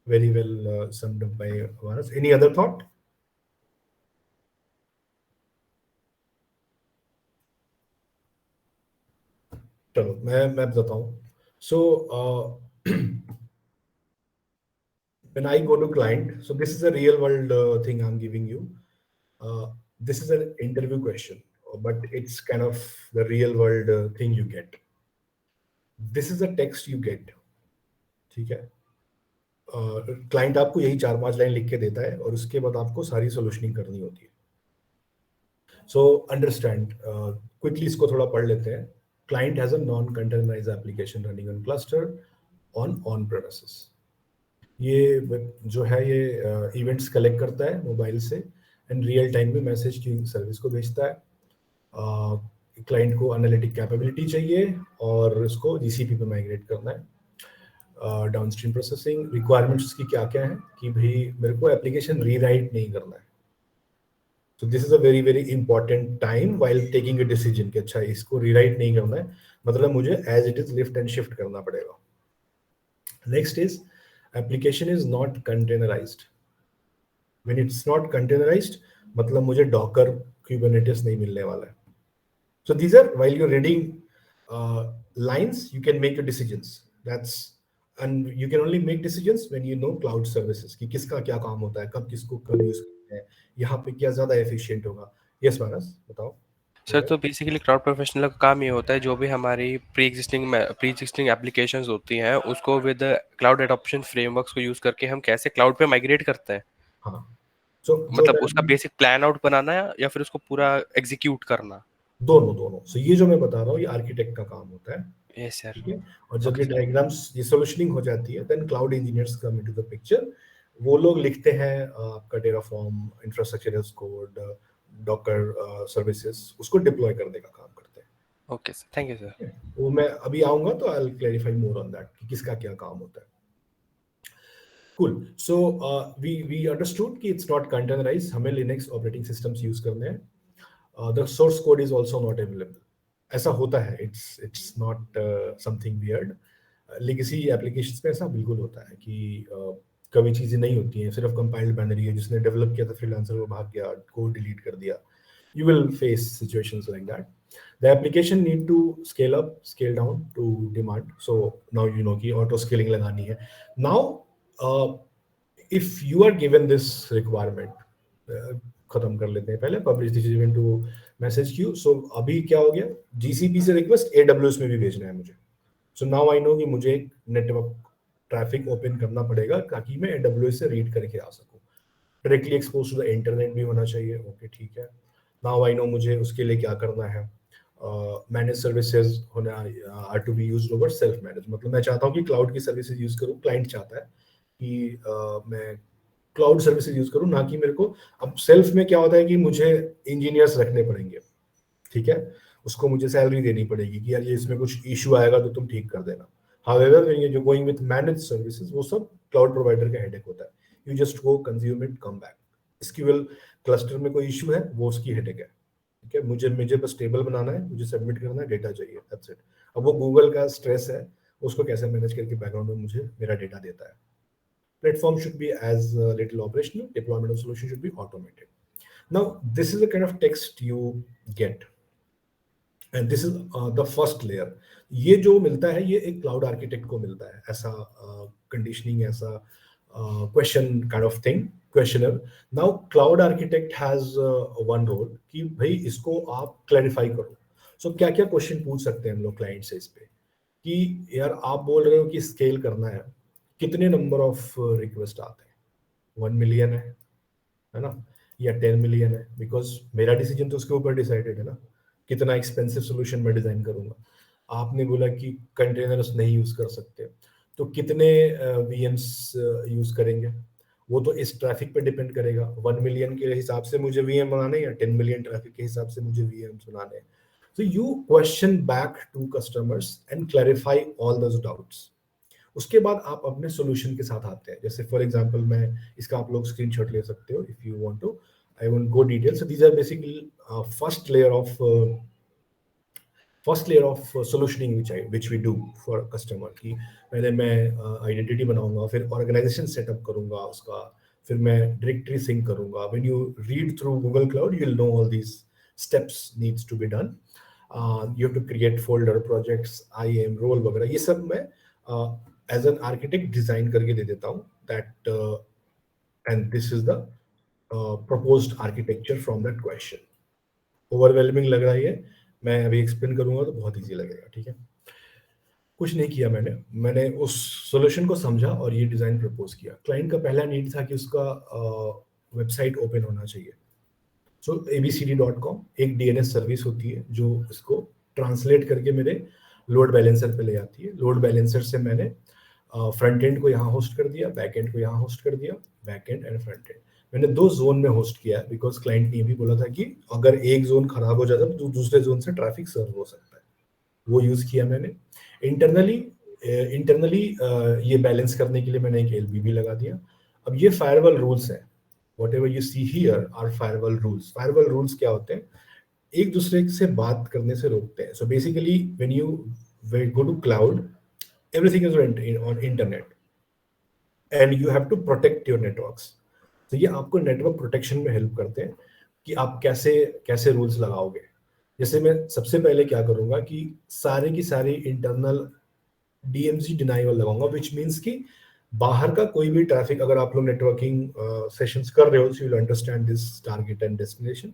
Very well summed up by Manas. Any other thought? चलो मैं बताता हूँ. सो when I go to client, so this is a real world thing I'm giving you. This is an interview question. but it's kind of the real world thing you get. This is the text you get. ठीक है, client आपको यही 4-5 line लिख के देता है और उसके बाद आपको सारी सोल्यूशनिंग करनी होती है. सो अंडरस्टैंड क्विकली, इसको थोड़ा पढ़ लेते हैं. Client has a non containerized application running on cluster on premises. ये जो है ये इवेंट्स कलेक्ट करता है मोबाइल से एंड रियल टाइम में मैसेज क्यूइंग सर्विस को भेजता है. क्लाइंट को एनालिटिक कैपेबिलिटी चाहिए और इसको जीसीपी पे माइग्रेट करना है. डाउनस्ट्रीम प्रोसेसिंग रिक्वायरमेंट्स की क्या क्या है कि भाई मेरे को एप्लीकेशन रीराइट नहीं करना है. So this is a very very important time while taking a decision कि अच्छा इसको rewrite नहीं करना है, मतलब मुझे as it is lift and shift करना पड़ेगा. Next is application is not containerized. When it's not containerized मतलब मुझे Docker Kubernetes नहीं मिलने वाला है. So these are, while you're reading lines, you can make your decisions. And you can only make decisions when you know cloud services कि किसका क्या काम होता है, कब किसको कब यूज करते हैं, यहाँ पे क्या ज्यादा एफिशिएंट होगा. यस मानस बताओ. सर तो बेसिकली क्लाउड प्रोफेशनल का काम ये होता है जो भी हमारी प्री एग्जिस्टिंग एप्लीकेशंस होती हैं उसको विद क्लाउड एडॉप्शन फ्रेमवर्क्स को यूज करके हम कैसे क्लाउड पे माइग्रेट करते हैं. हाँ, so जो मतलब मैं उसका बेसिक प्लान आउट बनाना है या फिर उसको पूरा एग्जीक्यूट करना. दोनों दोनों. So ये जो मैं बता रहा हूँ ये आर्किटेक्ट का काम होता है. Yes sir. ठीक है, और जब ओके ये सर. डायग्राम्स ये सोल्यूशनिंग हो जाती है then cloud engineers come into the picture. वो लोग लिखते हैं आपका Terraform infrastructure as code, Docker services, उसको डिप्लॉय करने का काम करते हैं. Okay sir, thank you sir. ठीक है? वो मैं अभी आऊंगा तो I will clarify more on that कि किसका क्या काम होता है. Cool. So we understood कि it's not containerized. हमें Linux operating systems use करने हैं. The source code is also not available. ऐसा होता है. It's not something weird. Legacy applications में ऐसा बिल्कुल होता है कि कभी चीजें नहीं होती हैं, सिर्फ compiled binary है, जिसने डेवलप किया था फ्रीलांसर वो भाग गया, कोड डिलीट कर दिया. You will face situations like that. The application need to scale up, scale down to demand. So now you know कि auto scaling लगानी है. Now if you are given this requirement, खत्म कर लेते हैं पहले, publish this event to message queue. So अभी क्या हो गया, GCP से request AWS में भी भेजना है मुझे. So now I know कि मुझे एक network traffic open करना पड़ेगा ताकि मैं AWS से read करके आ सकूँ. Directly exposed to the internet भी होना चाहिए. Okay, ठीक है. Now I know मुझे उसके लिए क्या करना है. Managed services होना are to be used over self managed. मतलब मैं चाहता हूँ कि cloud की services use करूँ, client चाहता है कि मैं क्लाउड सर्विसेज यूज करूं, ना कि मेरे को. अब सेल्फ में क्या होता है कि मुझे इंजीनियर्स रखने पड़ेंगे. ठीक है, उसको मुझे सैलरी देनी पड़ेगी कि यार ये इसमें कुछ इशू आएगा तो तुम ठीक कर देना. हाउएवर ये जो गोइंग विद मैनेज सर्विसेज वो सब क्लाउड प्रोवाइडर का हेडेक होता है. You just go consume it, come back. SQL cluster में कोई इशू है वो उसकी हेडेक है. ठीक है, मुझे बस टेबल बनाना है, मुझे सबमिट करना है, डेटा चाहिए, दैट्स इट. अब वो गूगल का स्ट्रेस है, उसको कैसे मैनेज करके बैकग्राउंड में मुझे मेरा डेटा देता है. Platform should be as little operational. Deployment of solution should be automated. Now, this is the kind of text you get, and this is the first layer. ये जो मिलता है ये एक क्लाउड आर्किटेक्ट को मिलता है, ऐसा कंडीशनिंग, ऐसा question kind of thing, questioner. Now cloud architect has one role कि भाई इसको आप क्लैरिफाई करो. सो क्या क्या क्वेश्चन पूछ सकते हैं हम लोग क्लाइंट से इस पे कि यार आप बोल रहे हो कि स्केल करना है, कितने नंबर ऑफ रिक्वेस्ट आते हैं, 1 मिलियन है ना, या 10 मिलियन है, बिकॉज मेरा डिसीजन तो उसके ऊपर डिसाइडेड है ना, कितना एक्सपेंसिव सोल्यूशन मैं डिजाइन करूंगा. आपने बोला कि कंटेनर्स नहीं यूज कर सकते, तो कितने VMs यूज करेंगे, वो तो इस ट्रैफिक पे डिपेंड करेगा. 1 मिलियन के हिसाब से मुझे VM बनाने या 10 मिलियन ट्रैफिक के हिसाब से मुझे VMs बनाने. So you question back to customers and clarify all those doubts. उसके बाद आप अपने सॉल्यूशन के साथ आते हैं. जैसे फॉर एग्जांपल मैं इसका आप लोग स्क्रीनशॉट ले सकते हो if you want to. I won't go details. These are basically first layer of solutioning which we do for customer. कि पहले मैं आइडेंटिटी बनाऊंगा, फिर ऑर्गेनाइजेशन सेटअप करूंगा उसका, फिर मैं डायरेक्टरी सिंक करूंगा. When you read through Google cloud you will know all these steps needs to be done. You have to create folder, projects, IAM role वगैरह, ये सब मैं एज एन आर्किटेक्ट डिजाइन करके दे देता हूँ. That and this is the proposed architecture from that question. Overwhelming लग रहा है ये, मैं अभी एक्सप्लेन करूंगा तो बहुत ईजी लगेगा, ठीक है। कुछ नहीं किया मैंने, मैंने उस सॉल्यूशन को समझा और ये डिज़ाइन प्रपोज किया। क्लाइंट का पहला नीड था कि उसका वेबसाइट ओपन होना चाहिए। सो abcd.com एक डीएनएस सर्विस होती है जो इसको ट्रांसलेट करके मेरे लोड बैलेंसर पे ले आती है। लोड बैलेंसर से मैंने फ्रंट एंड को यहाँ होस्ट कर दिया, बैक एंड को यहाँ होस्ट कर दिया, back and and front end मैंने 2 जोन में होस्ट किया है, बिकॉज क्लाइंट ने ये भी बोला था कि अगर एक जोन खराब हो जाता है तो दूसरे जोन से ट्रैफिक सर्व हो सकता है। वो यूज किया मैंने। इंटरनली इंटरनली ये बैलेंस करने के लिए मैंने एक एलबी भी लगा दिया। अब ये फायरवॉल रूल्स है, whatever you see here are firewall rules. Firewall rules क्या होते हैं? एक दूसरे से बात करने से रोकते हैं। So basically when you go to cloud, everything is on internet and you have to protect your networks. तो ये आपको नेटवर्क प्रोटेक्शन में हेल्प करते हैं कि आप कैसे कैसे रूल्स लगाओगे। जैसे मैं सबसे पहले क्या करूंगा कि सारे की सारी इंटरनल डीएमजी डिनाइवल लगाऊंगा, विच मीन्स कि बाहर का कोई भी ट्रैफिक, अगर आप लोग नेटवर्किंग सेशंस कर रहे हो, सो you will understand this target and destination.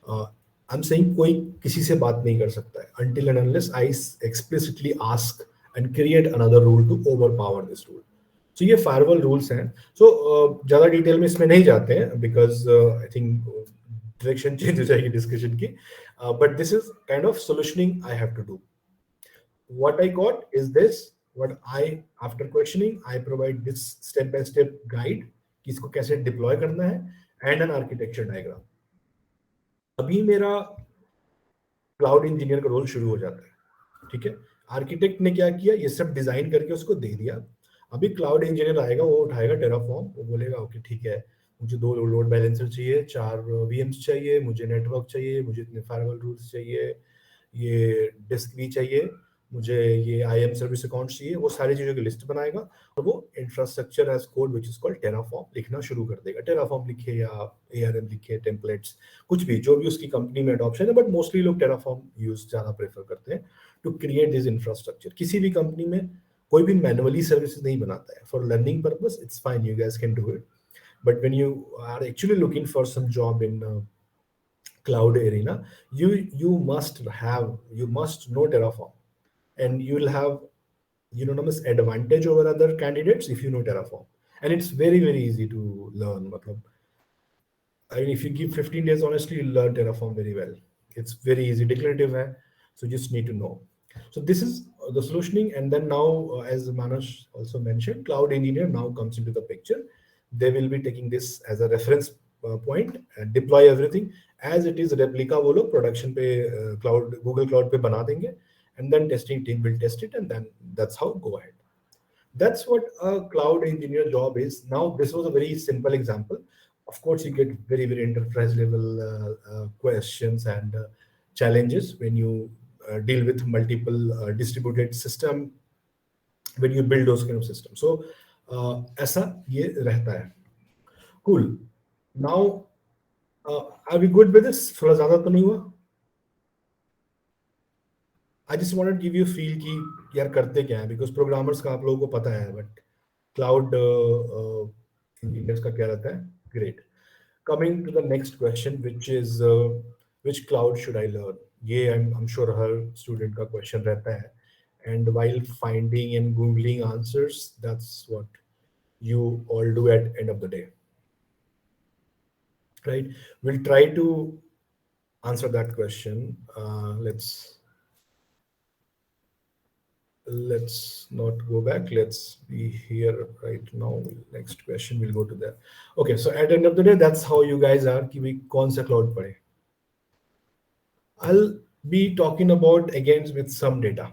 I am saying कोई किसी से बात नहीं कर सकता है until and unless I explicitly ask and create another rule to overpower this rule. So ये फायरवॉल रूल्स हैं। सो ज़्यादा डिटेल में इसमें नहीं जाते हैं because I think direction change हो जाएगी डिस्कशन की, but this is kind of solutioning I have to do. What I got is this, what I, after questioning, I provide this step by step guide कि इसको कैसे deploy करना है and an architecture diagram. अभी मेरा cloud engineer का role शुरू हो जाता है, ठीक है। आर्किटेक्ट ने क्या किया, ये सब डिजाइन करके उसको दे दिया। अभी क्लाउड इंजीनियर आएगा, वो उठाएगा टेराफॉर्म, वो बोलेगा ओके ठीक है, मुझे 2 लोड बैलेंसर चाहिए, 4 वीएम्स चाहिए, मुझे नेटवर्क चाहिए, मुझे इतने फायरवॉल रूल्स चाहिए, ये डिस्क भी चाहिए, मुझे ये आईएम सर्विस अकाउंट चाहिए। वो सारी चीज़ों की लिस्ट बनाएगा और वो infrastructure as code which is called Terraform लिखना शुरू कर देगा। टेराफॉर्म लिखे या एआरएम लिखे, टेम्पलेट्स कुछ भी, जो भी उसकी कंपनी में अडॉप्शन है, बट मोस्टली लोग टेराफॉर्म यूज ज़्यादा प्रेफर करते हैं टू क्रिएट दिस इंफ्रास्ट्रक्चर। किसी भी कंपनी में कोई भी मैनुअली सर्विसेज नहीं बनाता है। For learning purpose it's fine, you guys can do it, but when you are actually looking for some job in cloud arena, you must know Terraform, and you will have unanimous advantage over other candidates if you know Terraform. And it's very very easy to learn. Matlab, I mean, if you give 15 days, honestly, you'll learn Terraform very well. It's very easy, declarative hai, so you just need to know. So this is the solutioning, and then now, as Manas also mentioned, cloud engineer now comes into the picture. They will be taking this as a reference point and deploy everything as it is replica. वो लोग production पे cloud Google Cloud पे बना देंगे, and then testing team will test it, and then that's how go ahead. That's what a cloud engineer job is. Now, this was a very simple example. Of course, you get very, very enterprise level questions and challenges when you deal with multiple distributed system, when you build those kind of systems. So, ऐसा ये रहता है. Cool. Now, are we good with this? थोड़ा ज़्यादा तो नहीं हुआ? I just wanted to give you a feel कि यार करते क्या है, because programmers का आप लोगों को पता है, but cloud engineers का क्या रहता है? Great. Coming to the next question, which is which cloud should I learn? ये I'm sure हर student का question रहता है, and while finding and googling answers, that's what you all do at end of the day, right? We'll try to answer that question. Let's not go back. Let's be here right now. Next question, we'll go to that. Okay, so at the end of the day, that's how you guys are कि we कौन सा cloud पढ़े. I'll be talking about again with some data.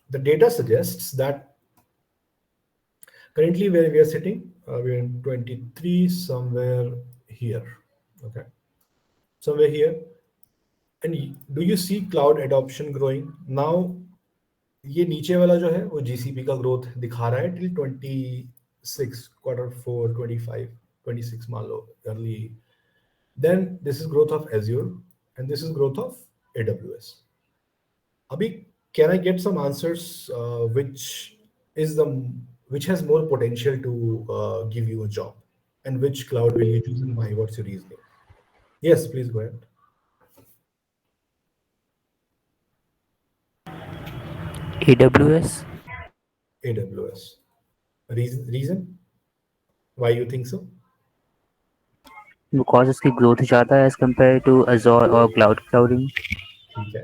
The data suggests that currently where we are sitting, we're in 23, somewhere here. Okay, somewhere here. And do you see cloud adoption growing now? ये नीचे वाला जो है वो GCP का growth दिखा रहा है टिल 26 Q4 25 26 मान लो early. Then this is growth of Azure and this is growth of AWS. अभी can I get some answers which has more potential to give you a job, and which cloud will you choose and why? What's your reasoning? Yes, please go ahead. AWS, AWS. Reason why you think so? because इसकी growth ज़्यादा है as compared to Azure और cloud clouding. ठीक है,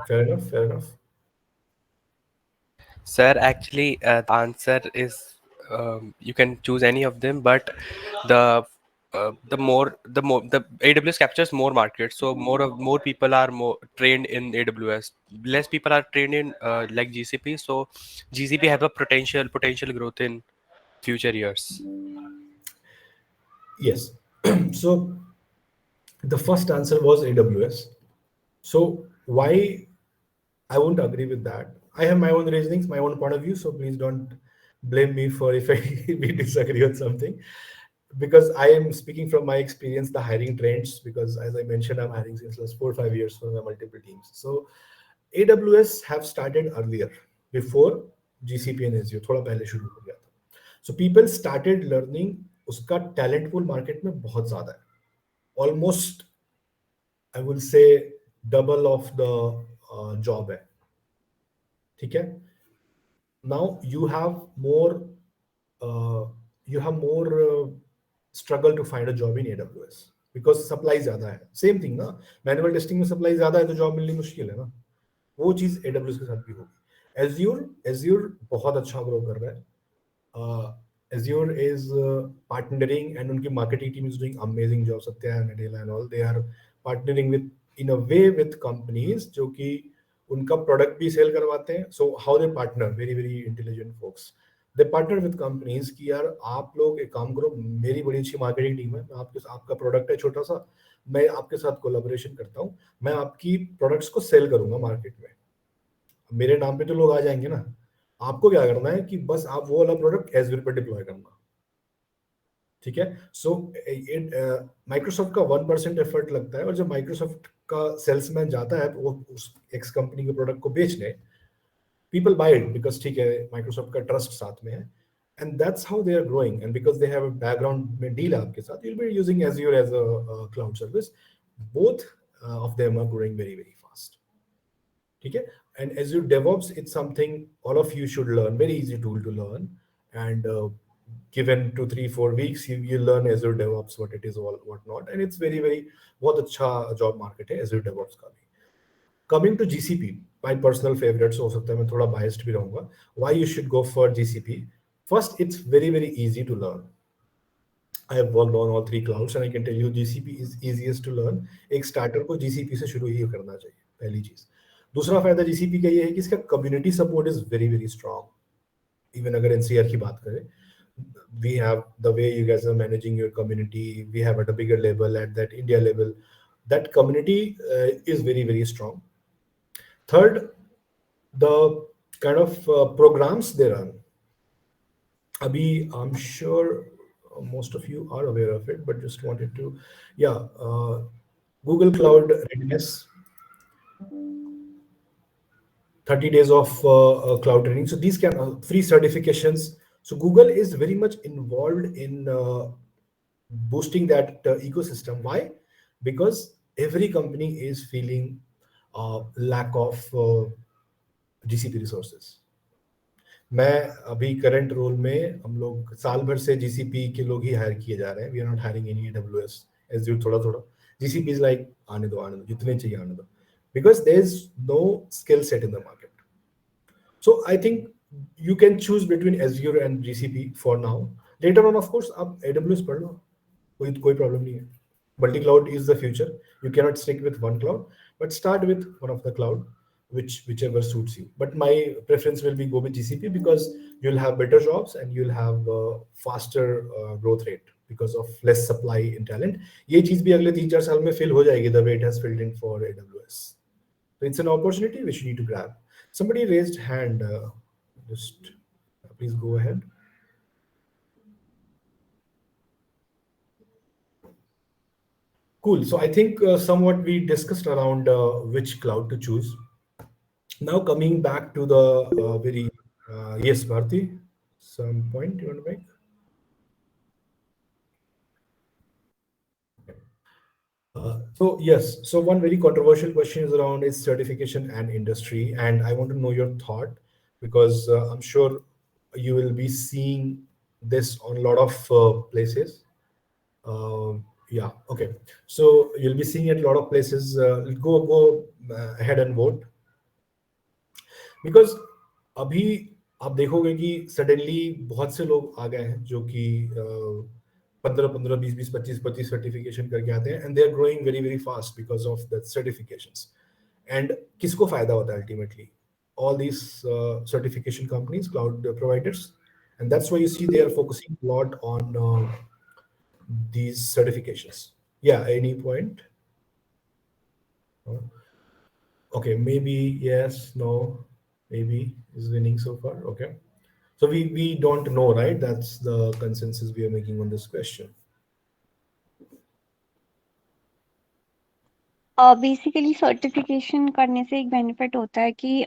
fair enough, fair enough. Sir, actually, the answer is you can choose any of them, but the the AWS captures more markets, so more people are more trained in AWS. Less people are trained in like GCP, so GCP have a potential growth in future years. Yes. So the first answer was AWS. So why I won't agree with that. I have my own reasonings, my own point of view. So please don't blame me for if I we disagree on something, because I am speaking from my experience, the hiring trends. Because as I mentioned, I'm hiring since last 4 or 5 years for my multiple teams. So AWS have started earlier, before GCP and Azure. थोड़ा पहले शुरू हो गया था. So people started learning. उसका talent pool market में बहुत ज़्यादा है. Almost I will say double of the job है. ठीक है. Now uh, you have more struggle to find a job in AWS because supply ज्यादा है. Same thing ना, manual testing में supply ज्यादा है तो job मिलनी मुश्किल है ना. वो चीज AWS के साथ भी होगी. Azure बहुत अच्छा ग्रो कर रहा है. Azure is partnering, and उनकी marketing team is doing amazing job. Satya and Adela and all, they are partnering with, in a way, with companies जो कि उनका product भी sell करवाते हैं. So how they partner, very very intelligent folks. They partner with companies कि यार आप लोग एक काम करो, मेरी बड़ी अच्छी marketing team है, मैं आपके आपका product है छोटा सा, मैं आपके साथ collaboration करता हूँ, मैं आपकी products को sell करूंगा market में. मेरे नाम पे तो लोग आ जाएंगे ना. आपको क्या करना है कि बस आप वो वाला प्रोडक्ट एजूर पे डिप्लॉय करना. ठीक है. सो माइक्रोसॉफ्ट का 1% एफर्ट लगता है, और जब माइक्रोसॉफ्ट का सेल्समैन जाता है वो उस एक्स कंपनी के प्रोडक्ट को बेचने, पीपल बाय इट बिकॉज ठीक है माइक्रोसॉफ्ट का ट्रस्ट साथ में है, and that's how they are growing. And because they have a background में डील आपके साथ, you will be using Azure as a cloud service. Both of them are growing very very fast. ठीक है. And Azure DevOps, it's something all of you should learn. Very easy tool to learn, and given 2 3 4 weeks, you learn Azure DevOps, what it is, all what not, and it's very very बहुत अच्छा job market है Azure DevOps का भी. Coming to GCP, my personal favorite, so हो सकता है मैं थोड़ा biased भी रहूँगा. Why you should go for GCP? First, it's very very easy to learn. I have worked on all three clouds, and I can tell you GCP is easiest to learn. एक starter को GCP से शुरू ही करना चाहिए, पहली चीज. दूसरा फायदा GCP का ये है कि इसका community support is very very strong. Even अगर एनसीआर की बात करें, we have the way you guys are managing your community, we have at a bigger level, at that India level, that community is very very strong. Third, the kind of programs they run. Abhi, I'm sure most of you are aware of it, but just wanted to, yeah, Google Cloud Readiness, 30 days of cloud training. So these can free certifications. So Google is very much involved in boosting that ecosystem. Why? Because every company is feeling lack of GCP resources. मैं अभी current role में हम लोग साल भर से GCP के लोग ही हायर किए जा रहे हैं. We are not hiring any AWS, Azure थोड़ा थोड़ा. GCP इज लाइक आने दो जितने चाहिए आने दो, because there is no skill set in the market. So I think you can choose between Azure and GCP for now. Later on, of course, आप AWS पढ़ लो, कोई problem नहीं है. Multi-cloud is the future. You cannot stick with one cloud, but start with one of the cloud, whichever suits you. But my preference will be go with GCP because you'll have better jobs and you'll have faster growth rate because of less supply in talent. ये चीज भी अगले 3 4 साल में fill हो जाएगी the way it has filled in for AWS. So it's an opportunity which you need to grab. Somebody raised hand. Just please go ahead. Cool. So I think somewhat we discussed around which cloud to choose. Now coming back to the very yes, Bharti, some point you want to make? So yes, so one very controversial question is around is certification and industry, and I want to know your thought. because I'm sure you will be seeing this on a lot of places. Yeah, okay. So you'll be seeing it a lot of places. Go ahead and vote, because अभी आप देखोगे कि suddenly बहुत से लोग आ गए हैं जो कि 15 20 20 25 सर्टिफिकेशन करके आते हैं, and they are growing very very fast because of the certifications. And किसको फायदा होता है ultimately? All these certification companies, cloud providers, and that's why you see they are focusing a lot on these certifications. Yeah, any point? Okay, maybe yes, no, maybe is winning so far. Okay, so we don't know, right? That's the consensus we are making on this question. Basically certification करने से एक benefit होता है कि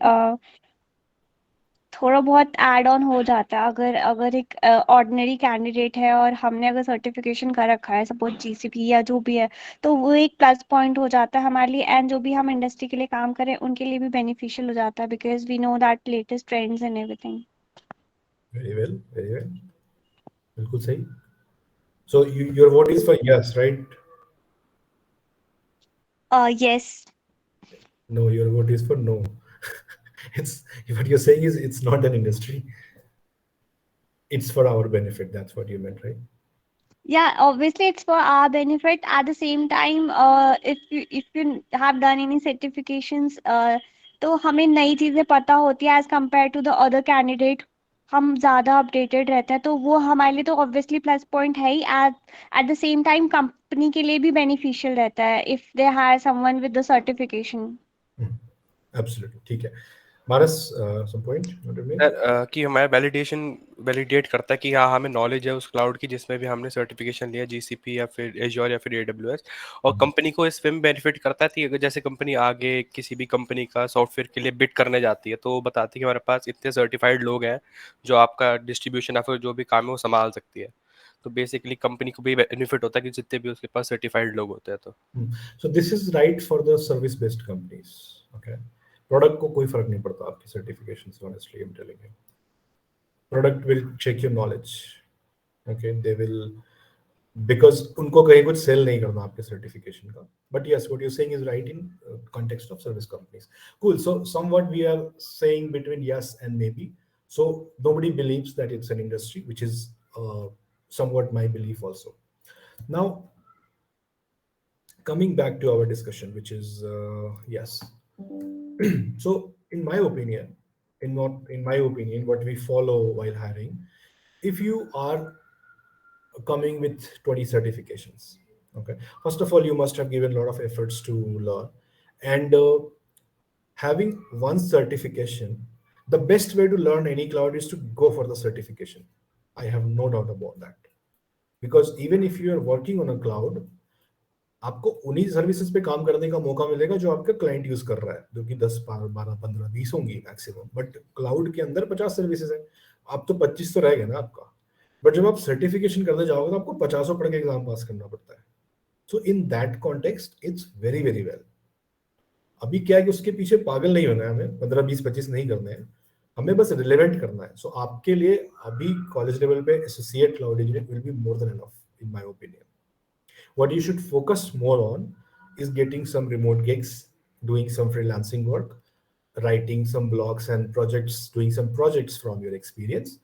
थोड़ा बहुत add on हो जाता है. अगर अगर एक ऑर्डिनरी कैंडिडेट है और हमने अगर सर्टिफिकेशन कर रखा है, सपोज जीसीपी या जो भी है, तो वो एक प्लस पॉइंट हो जाता है हमारे लिए, एंड जो भी हम इंडस्ट्री के लिए काम करें उनके लिए भी बेनिफिशियल हो जाता है, because we know that latest trends and everything. Very well, very well. बिल्कुल सही. So your vote is for yes, right? Yes. No, your vote is for no. It's what you're saying is it's not an industry. It's for our benefit. That's what you meant, right? Yeah, obviously it's for our benefit. At the same time, if you have done any certifications, तो हमें नई चीजें पता होती है as compare to the other candidate. हम ज्यादा updated रहते हैं, तो वो हमारे लिए तो ऑब्वियसली प्लस पॉइंट है ही. At the same time company के लिए भी बेनिफिशियल रहता है if they hire someone with the certification. Absolutely. ठीक है. Maras, some point not to make? Sir कि हमारा वैलिडेट करता है कि हाँ हमें नॉलेज है उस क्लाउड की जिसमें भी हमने सर्टिफिकेशन लिया, जीसीपी या फिर एज्योर या फिर एडब्ल्यूएस. और कंपनी को इसमें बेनिफिट करता है कि अगर जैसे कंपनी आगे किसी भी कंपनी का सॉफ्टवेयर के लिए बिड करने जाती है तो वो बताती है कि हमारे पास इतने सर्टिफाइड लोग हैं जो आपका डिस्ट्रीब्यूशन या फिर जो भी काम है वो संभाल सकती है. तो बेसिकली कंपनी को भी बेनिफिट होता है कि जितने भी उसके पास सर्टिफाइड लोग होते हैं. तो So this is right for the service based companies. Okay, product को कोई फर्क नहीं पड़ता आपकी certifications. Honestly, I'm telling you, product will check your knowledge. Okay, they will, because उनको कहीं कुछ सेल नहीं करना आपके सर्टिफिकेशन का. But yes, what you're saying is right in context of service companies. Cool. So somewhat we are saying between yes and maybe. So nobody believes that it's an industry, which is somewhat my belief also. Now, coming back to our discussion, which is yes. So in my opinion, what we follow while hiring, if you are coming with 20 certifications, okay, first of all you must have given a lot of efforts to learn, and having one certification, the best way to learn any cloud is to go for the certification. I have no doubt about that, because even if you are working on a cloud, आपको उन्हीं services पे काम करने का मौका मिलेगा जो आपका क्लाइंट यूज कर रहा है, जो कि 10 12 15 20 होंगी मैक्सिमम. बट क्लाउड के अंदर 50 सर्विसेज है, आप तो 25 तो रह गए ना आपका. बट जब आप सर्टिफिकेशन करने जाओगे तो आपको 50 पढ़ के एग्जाम पास करना पड़ता है. So in that context it's very very well. अभी क्या है कि उसके पीछे पागल नहीं होना है, हमें 15 20 25 नहीं करने हैं, हमें बस रिलेवेंट करना है. सो आपके लिए अभी कॉलेज लेवल पे associate cloud engineer will be more than enough in my opinion. What you should focus more on is getting some remote gigs, doing some freelancing work, writing some blogs and projects, doing some projects from your experience,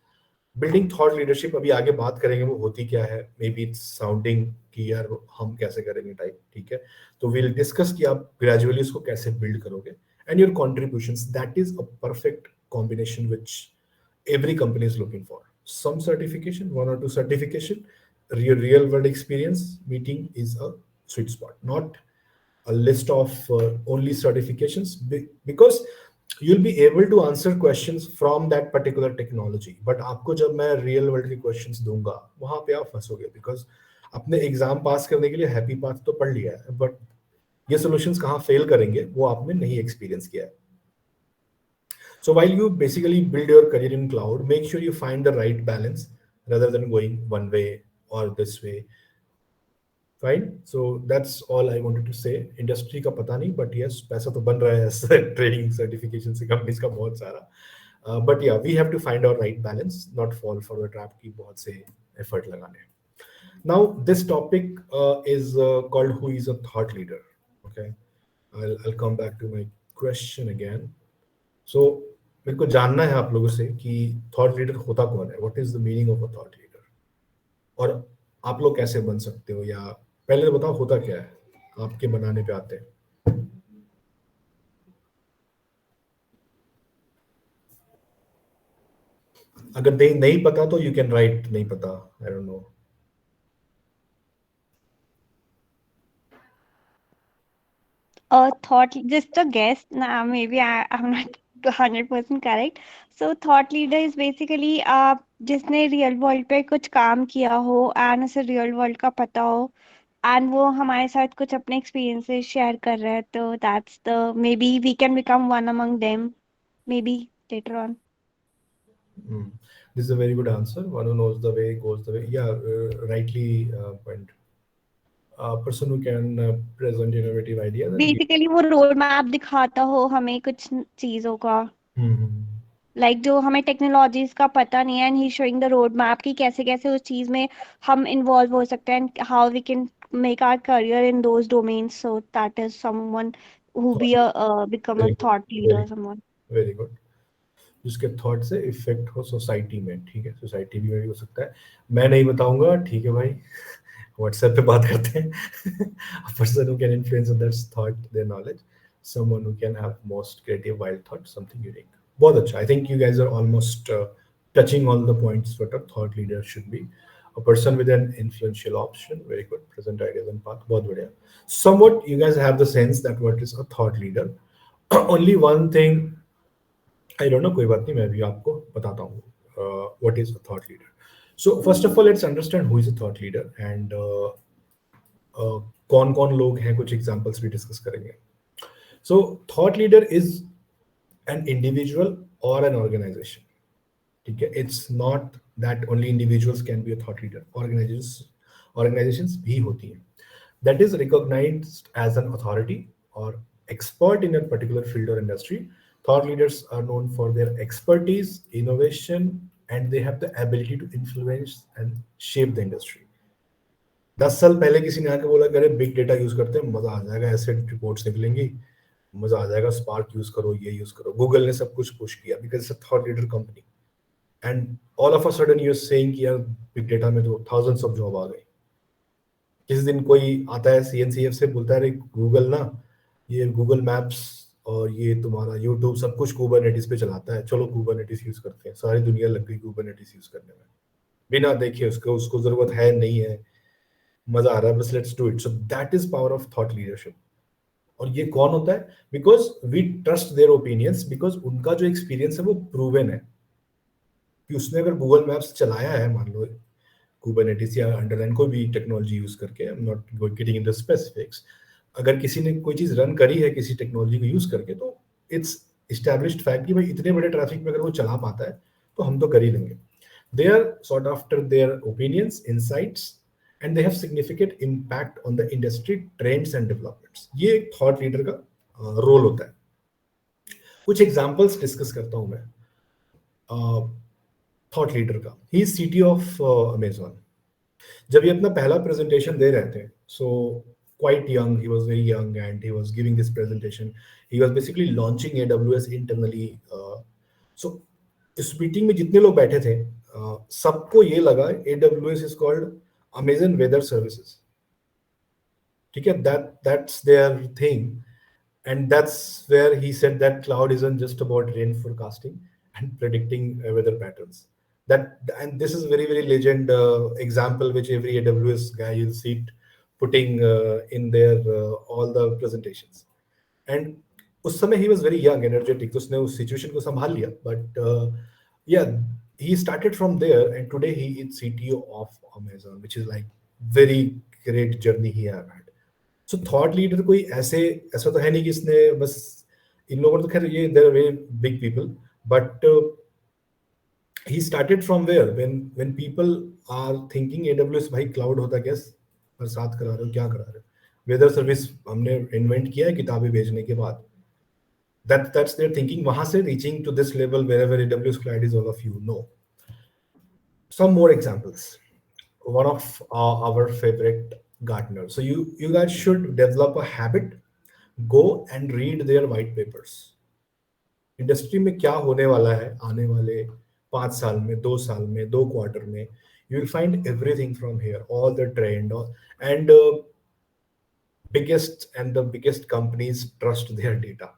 building thought leadership. अभी आगे बात करेंगे वो होती क्या है, maybe it's sounding कि यार हम कैसे करेंगे टाइप. ठीक है, तो we'll discuss कि आप gradually उसको कैसे build करोगे, and your contributions. That is a perfect combination which every company is looking for. Some certification, 1 or 2 certification, real world experience meeting is a sweet spot, not a list of only certifications, because you'll be able to answer questions from that particular technology. But आपको जब मैं real world के questions दूंगा वहां पे आप फंसोगे, because अपने exam पास करने के लिए हैप्पी पाथ तो पढ़ लिया है, बट ये solutions कहाँ फेल करेंगे वो आपने नहीं एक्सपीरियंस किया है. So while you basically build your career in cloud, make sure you find the right balance rather than going one way or this way. Fine. So that's all I wanted to say. Industry का पता नहीं, but yes, पैसा तो बन रहा है training certification से companies का बहुत सारा. But yeah, we have to find our right balance, not fall for the trap की बहुत से effort लगाने. Now this topic is called who is a thought leader. Okay, I'll come back to my question again. So मेरे को जानना है आप लोगों से कि thought leader होता कौन है? What is the meaning of a thought leader? और आप लोग कैसे बन सकते हो, या पहले तो बताओ होता क्या है, आपके बनाने पे आते हैं. अगर नहीं पता तो यू कैन राइट नहीं पता, I don't know. Thought, just a guess. Nah, maybe I'm not 100% correct. So thought leader is basically जिसने रियल वर्ल्ड पे कुछ काम किया हो एंड उसे रियल वर्ल्ड का पता हो एंड वो हमारे साथ कुछ अपने एक्सपीरियंसेस शेयर कर रहा है, तो that's the maybe we can become one among them maybe later on. This is a very good answer. One who knows the way goes the way. Yeah, rightly point. A person who can present innovative ideas and give. Basically वो road map दिखाता हो हमें कुछ चीजों का, like जो हमें technologies का पता नहीं है and he showing the road map की कैसे कैसे उस चीज में हम इन्वॉल्व हो सकते हैं and how we can make our career in those domains. So that is someone who be a become a Very good. thought leader, Very, someone. very good. जिसके थॉट से इफेक्ट हो सोसाइटी में. ठीक है, society भी हो सकता है, मैं नहीं बताऊंगा. ठीक है भाई, व्हाट्सएप पे बात करते हैं. A person who can influence others' thought, their knowledge, someone who can have most creative wild thought, something unique. बहुत अच्छा. I think you guys are almost touching all the points what a thought leader should be. A person with an influential option, very good, present ideas and path, बहुत बढ़िया. Somewhat you guys have the sense that what is a thought leader. Only one thing I don't know, कोई बात नहीं, मैं भी आपको बताता हूँ what is a thought leader. So first of all, let's understand who is a thought leader and कौन कौन लोग हैं, कुछ examples भी discuss करेंगे. So thought leader is an individual or an organization. ठीक है, it's not that only individuals can be a thought leader. Organizations भी होती हैं. That is recognized as an authority or expert in a particular field or industry. Thought leaders are known for their expertise, innovation, and they have the ability to influence and shape the industry. 10 साल पहले किसी ने आके बोला करे big data use करते हैं, मजा आ जाएगा, ऐसे रिपोर्ट्स निकलेंगी, मजा आ जाएगा, स्पार्क यूज करो, ये यूज करो. गूगल ने सब कुछ पुश किया because it's a thought leader company. And all of a sudden you are saying कि यार बिग डेटा में तो थाउजेंड्स ऑफ जॉब आ गई. किसी दिन कोई आता है सीएनसीएफ से बोलता है गूगल ना, ये गूगल मैप्स और ये तुम्हारा यूट्यूब सब कुछ कुबरनेटिस पे चलाता है, चलो कुबरनेटिस यूज करते हैं. सारी दुनिया लग गई कुबरनेटिस यूज करने में, बिना देखे उसको जरूरत है नहीं है, मजा आ रहा है, बस let's do it. So that is power of thought leadership. और ये कौन होता है? Because we trust their opinions, because उनका जो एक्सपीरियंस है वो प्रूवन है कि उसने अगर गूगल मैप्स चलाया है, मान लो कुबरनेटिस या अंडरलाइन कोई भी टेक्नोलॉजी यूज करके, I am not getting in the specifics, अगर किसी ने कोई चीज रन करी है किसी टेक्नोलॉजी को यूज करके, तो इट्स एस्टैब्लिश्ड फैक्ट कि भाई इतने बड़े ट्रैफिक में अगर वो चला पाता है तो हम तो कर ही लेंगे. They are sought after their opinions, insights, and they have significant impact on the industry trends and developments. ये एक थॉट लीडर का रोल होता है. कुछ एग्जांपल्स डिस्कस करता हूं मैं थॉट लीडर का. He is CTO of Amazon. जब ये अपना पहला प्रेजेंटेशन दे रहे थे, सो quite young, he was very young and he was giving this presentation. He was basically launching AWS internally. So इस मीटिंग में जितने लोग बैठे थे सबको ये लगा AWS is called Amazon Weather Services. ठीक है, that's their thing, and that's where he said that cloud isn't just about rain forecasting and predicting weather patterns. And this is very very legend example which every AWS guy you'll see it putting in their all the presentations. And उस समय he was very young, energetic, तो उसने उस situation को संभाल लिया. But yeah, he started from there and today he is CTO of Amazon, which is like very great journey he have had. So thought leader कोई ऐसा तो है नहीं कि इसने बस, इन लोगों तो खैर ये they are very big people, but he started from where, when people are thinking AWS भाई cloud होता क्या, बरसात करा रहे हो, क्या करा रहे हो, वेदर सर्विस हमने इन्वेंट किया है किताबें भेजने के बाद. That's their thinking. वहां से reaching to this level wherever AWS cloud is, all of you know. Some more examples. One of our favorite Gartner. So you guys should develop a habit. Go and read their white papers. Industry में क्या होने वाला है आने वाले 5 साल में, 2 साल में, 2 क्वार्टर में. You will find everything from here, all the trend, and biggest companies trust their data.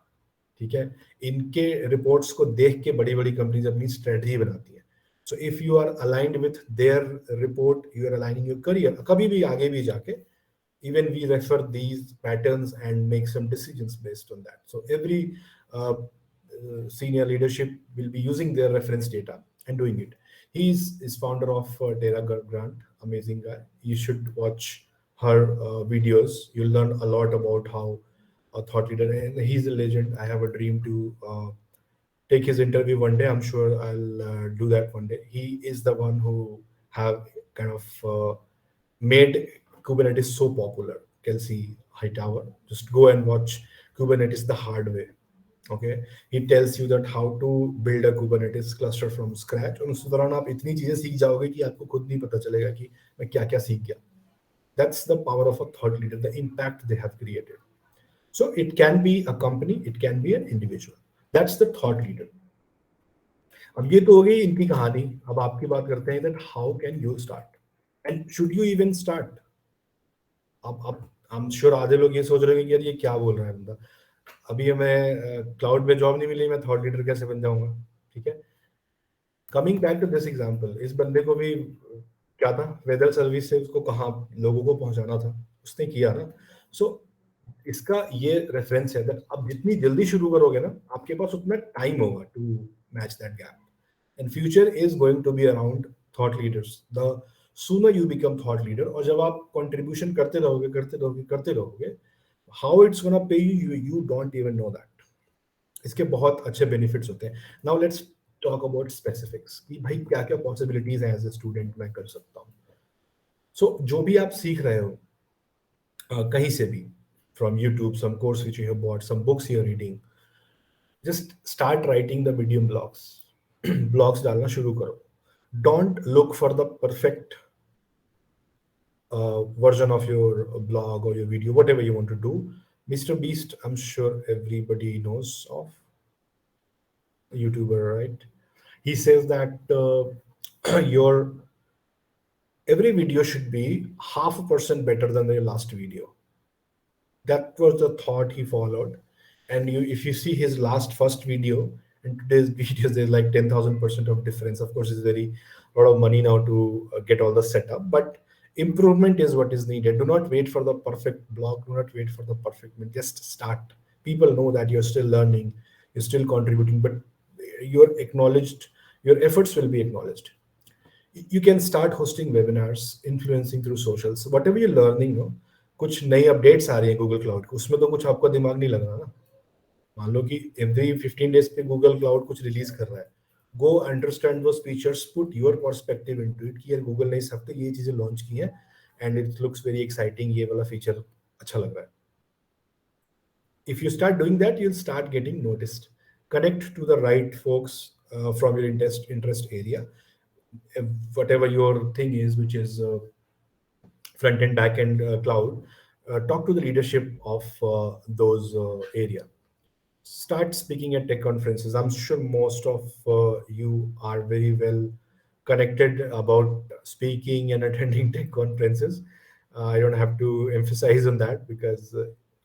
ठीक है, इनके रिपोर्ट्स को देख के बड़ी बड़ी कंपनीज अपनी स्ट्रेटजी बनाती हैं. So if you are aligned with their report, you are aligning your career. कभी भी आगे भी जाके, even we refer these patterns and make some decisions based on that. So every senior leadership will be using their reference data and doing it. Is founder of Terra Grant, amazing guy. You should watch her videos. You'll learn a lot about how a thought leader, and he's a legend. I have a dream to take his interview one day. I'm sure I'll do that one day. He is the one who have kind of made Kubernetes so popular. Kelsey Hightower. Just go and watch Kubernetes the hard way. Okay, he tells you that how to build a Kubernetes cluster from scratch. और उस दौरान आप इतनी चीजें सीख जाओगे कि आपको खुद नहीं पता चलेगा कि मैं क्या क्या सीख गया. That's the power of a thought leader, the impact they have created. So it can be a company, it can be an individual. That's the thought leader. अब ये तो हो गई इनकी कहानी. अब आपकी बात करते हैं that how can you start and should you even start. अब I'm sure आधे लोग ये सोच रहे हैं कि यार ये क्या बोल रहा है बंदा. अभी हमें क्लाउड में जॉब नहीं मिली, मैं थॉट लीडर कैसे बन जाऊंगा. ठीक है, coming back to this example. इस बंदे को भी क्या था, वेदर सर्विस से उसको कहाँ लोगों को पहुंचाना था, उसने किया ना. सो इसका ये रेफरेंस है दैट आप जितनी जल्दी शुरू करोगे ना, आपके पास उतना टाइम होगा to match that gap. And future is going to be around thought leaders. The sooner you become thought leader, और जब आप कंट्रीब्यूशन करते रहोगे, how it's gonna pay you don't even know that. इसके बहुत अच्छे बेनिफिट्स होते हैं. Now let's talk about specifics कि भाई क्या क्या पॉसिबिलिटीज हैं एज ए स्टूडेंट मैं कर सकता हूँ. सो जो भी आप सीख रहे हो कहीं से भी, from YouTube, some course which you have bought, some books you are reading, just start writing the medium blogs. Blogs डालना शुरू करो. Don't look for the perfect version of your blog or your video, whatever you want to do. Mr. Beast, I'm sure everybody knows of, YouTuber, right? He says that your every video should be 0.5% better than your last video. That was the thought he followed. And if you see his first video and today's videos, there's like 10,000% of difference. Of course, it's a lot of money now to get all the setup, but improvement is what is needed. Do not wait for the perfect blog. Do not wait for the perfect. Just start. People know that you're still learning, you're still contributing, but you're acknowledged. Your efforts will be acknowledged. You can start hosting webinars, influencing through socials. Whatever you're learning, कुछ नई updates आ रही है Google cloud को, उसमें तो कुछ आपका दिमाग नहीं लग रहा ना. मान लो कि एवरी 15 डेज पे गूगल क्लाउड कुछ रिलीज कर रहा है. Go understand those features, put your perspective into it कि यार गूगल ने इस हफ्ते ये चीजें लॉन्च की हैं and it looks very exciting, ये वाला फीचर अच्छा लग रहा है. If you start doing that, you'll start getting noticed. Connect to the right folks from your interest area. Whatever your thing is, which is front end, back end, cloud, talk to the leadership of those area. Start speaking at tech conferences. I'm sure most of you are very well connected about speaking and attending tech conferences. I don't have to emphasize on that because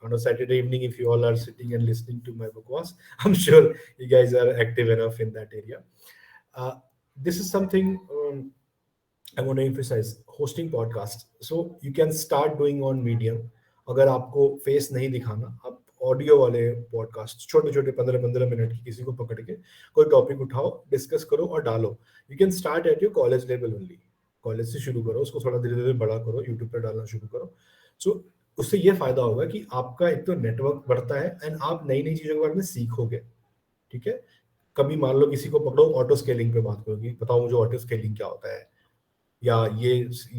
on a Saturday evening, if you all are sitting and listening to my bookwas, I'm sure you guys are active enough in that area. This is something I want to emphasize, hosting podcasts. So you can start doing on Medium. अगर आपको face नहीं दिखाना, आप audio वाले podcast छोटे छोटे 15-15 minute की किसी को पकड़ के कोई टॉपिक उठाओ, डिस्कस करो और डालो. You can start at your college level only. College से शुरू करो, उसको थोड़ा धीरे धीरे बड़ा करो, यूट्यूब पर डालना शुरू करो. सो उससे ये फायदा होगा कि आपका एक तो नेटवर्क बढ़ता है एंड आप नई नई चीजों के बारे में सीखोगे. ठीक है, कभी मान लो किसी को पकड़ो ऑटो स्केलिंग पे बात करो कि बताओ मुझे ऑटो स्केलिंग क्या होता है, या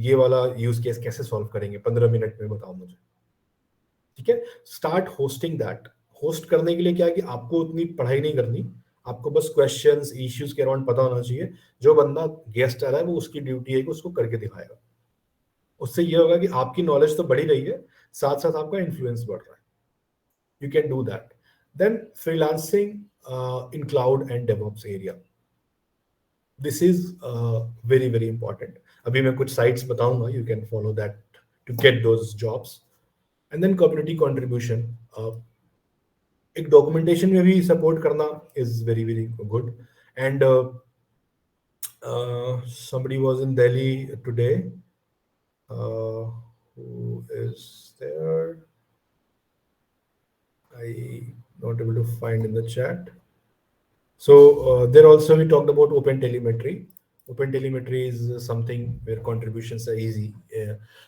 ये वाला यूज केस कैसे सॉल्व करेंगे, 15 मिनट में बताओ मुझे. ठीक है, स्टार्ट होस्टिंग दैट. होस्ट करने के लिए क्या है कि आपको उतनी पढ़ाई नहीं करनी, आपको बस क्वेश्चंस इश्यूज के अराउंड पता होना चाहिए। जो बंदा गेस्ट आ रहा है वो उसकी ड्यूटी है कि उसको करके दिखाएगा। उससे ये होगा कि आपकी नॉलेज तो बढ़ी रही है, साथ साथ आपका इन्फ्लुएंस बढ़ रहा है। You can do that. Then freelancing in cloud and DevOps area, this is very very important. अभी मैं कुछ साइट्स बताऊंगा, you can follow that to get those jobs. And then community contribution, एक डॉक्यूमेंटेशन में भी सपोर्ट करना is very very good. And somebody was in Delhi today, who is there, I not able to find in the chat. So there also we talked about open telemetry. Open telemetry is something where contributions are easy.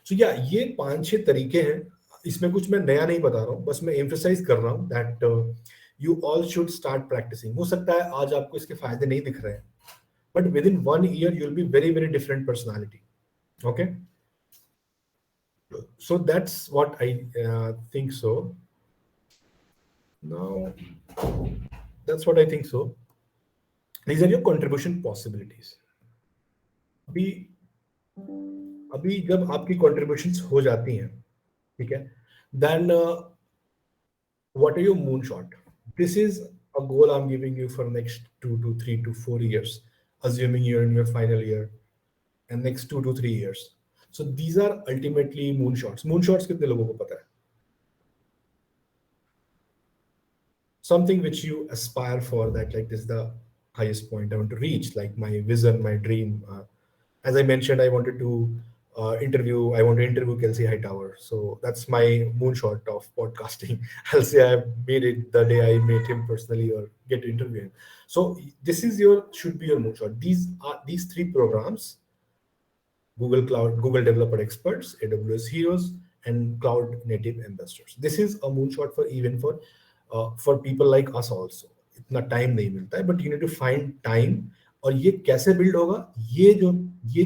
So yeah, ये 5-6 तरीके हैं। इसमें कुछ मैं नया नहीं बता रहा हूँ, बस मैं emphasize कर रहा हूँ that you all should start practicing. हो सकता है आज आपको इसके फायदे नहीं दिख रहे हैं, but within 1 year you'll be very very different personality. Okay, so that's what I think so. Now that's what I think so. These are your contribution possibilities. अभी अभी जब आपकी contributions हो जाती हैं, ठीक है, then what are your moonshot? This is a goal I'm giving you for next 2 to 3 to 4 years, assuming you're in your final year, and next 2 to 3 years. So these are ultimately moonshots. Moonshots कितने लोगों को पता है? Something which you aspire for, that like this is the highest point I want to reach, like my vision, my dream. As I mentioned, I want to interview Kelsey Hightower. So that's my moonshot of podcasting. I'll say I made it the day I met him personally or get to interview him. So this is should be your moonshot. These 3 programs: Google Cloud, Google Developer Experts, AWS Heroes, and Cloud Native Ambassadors. This is a moonshot for people like us also. इतना time नहीं मिलता है, but you need to find time. और ये कैसे build होगा? ये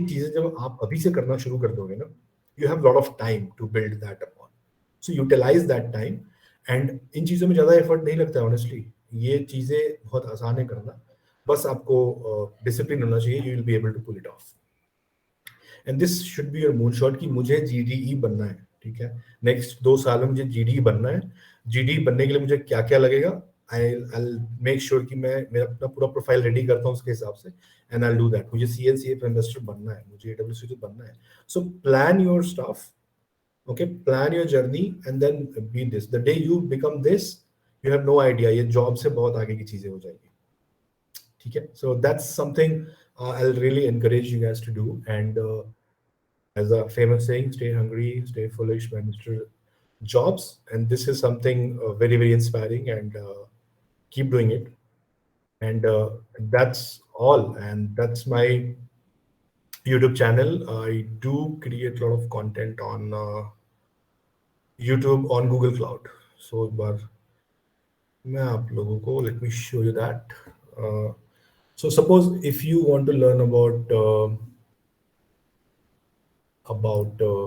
चीजें जब आप अभी से करना शुरू कर दोगे ना, you have lot of time to build that upon. So utilize that time. And इन चीजों में ज्यादा एफर्ट नहीं लगता है ऑनेस्टली, ये चीजें बहुत आसान है करना, बस आपको डिसिप्लिन होना चाहिए, you will be able to pull it off. And this should be your moon shot कि मुझे जीडीई बनना है, ठीक है, नेक्स्ट 2 साल में मुझे जीडीई बनना है। जीडीई बनने के लिए मुझे क्या क्या लगेगा, I'll make sure कि मैं मेरा अपना पूरा प्रोफाइल रेडी करता हूँ उसके हिसाब से, एंड I'll do that। मुझे CNCF इन्वेस्टर बनना है, मुझे AWS बनना है। So plan your stuff, okay, plan your journey and then be this. The day you become this, you have no idea, ये जॉब से बहुत आगे की चीजें हो जाएगी, ठीक है। So that's something I'll really encourage you guys to do. And as a famous saying, stay hungry, stay foolish, Mr. Jobs. And this is something very very inspiring, and keep doing it. And that's all, and that's my YouTube channel. I do create a lot of content on YouTube on Google Cloud. So एक बार मैं आप लोगों को, let me show you that. So suppose if you want to learn about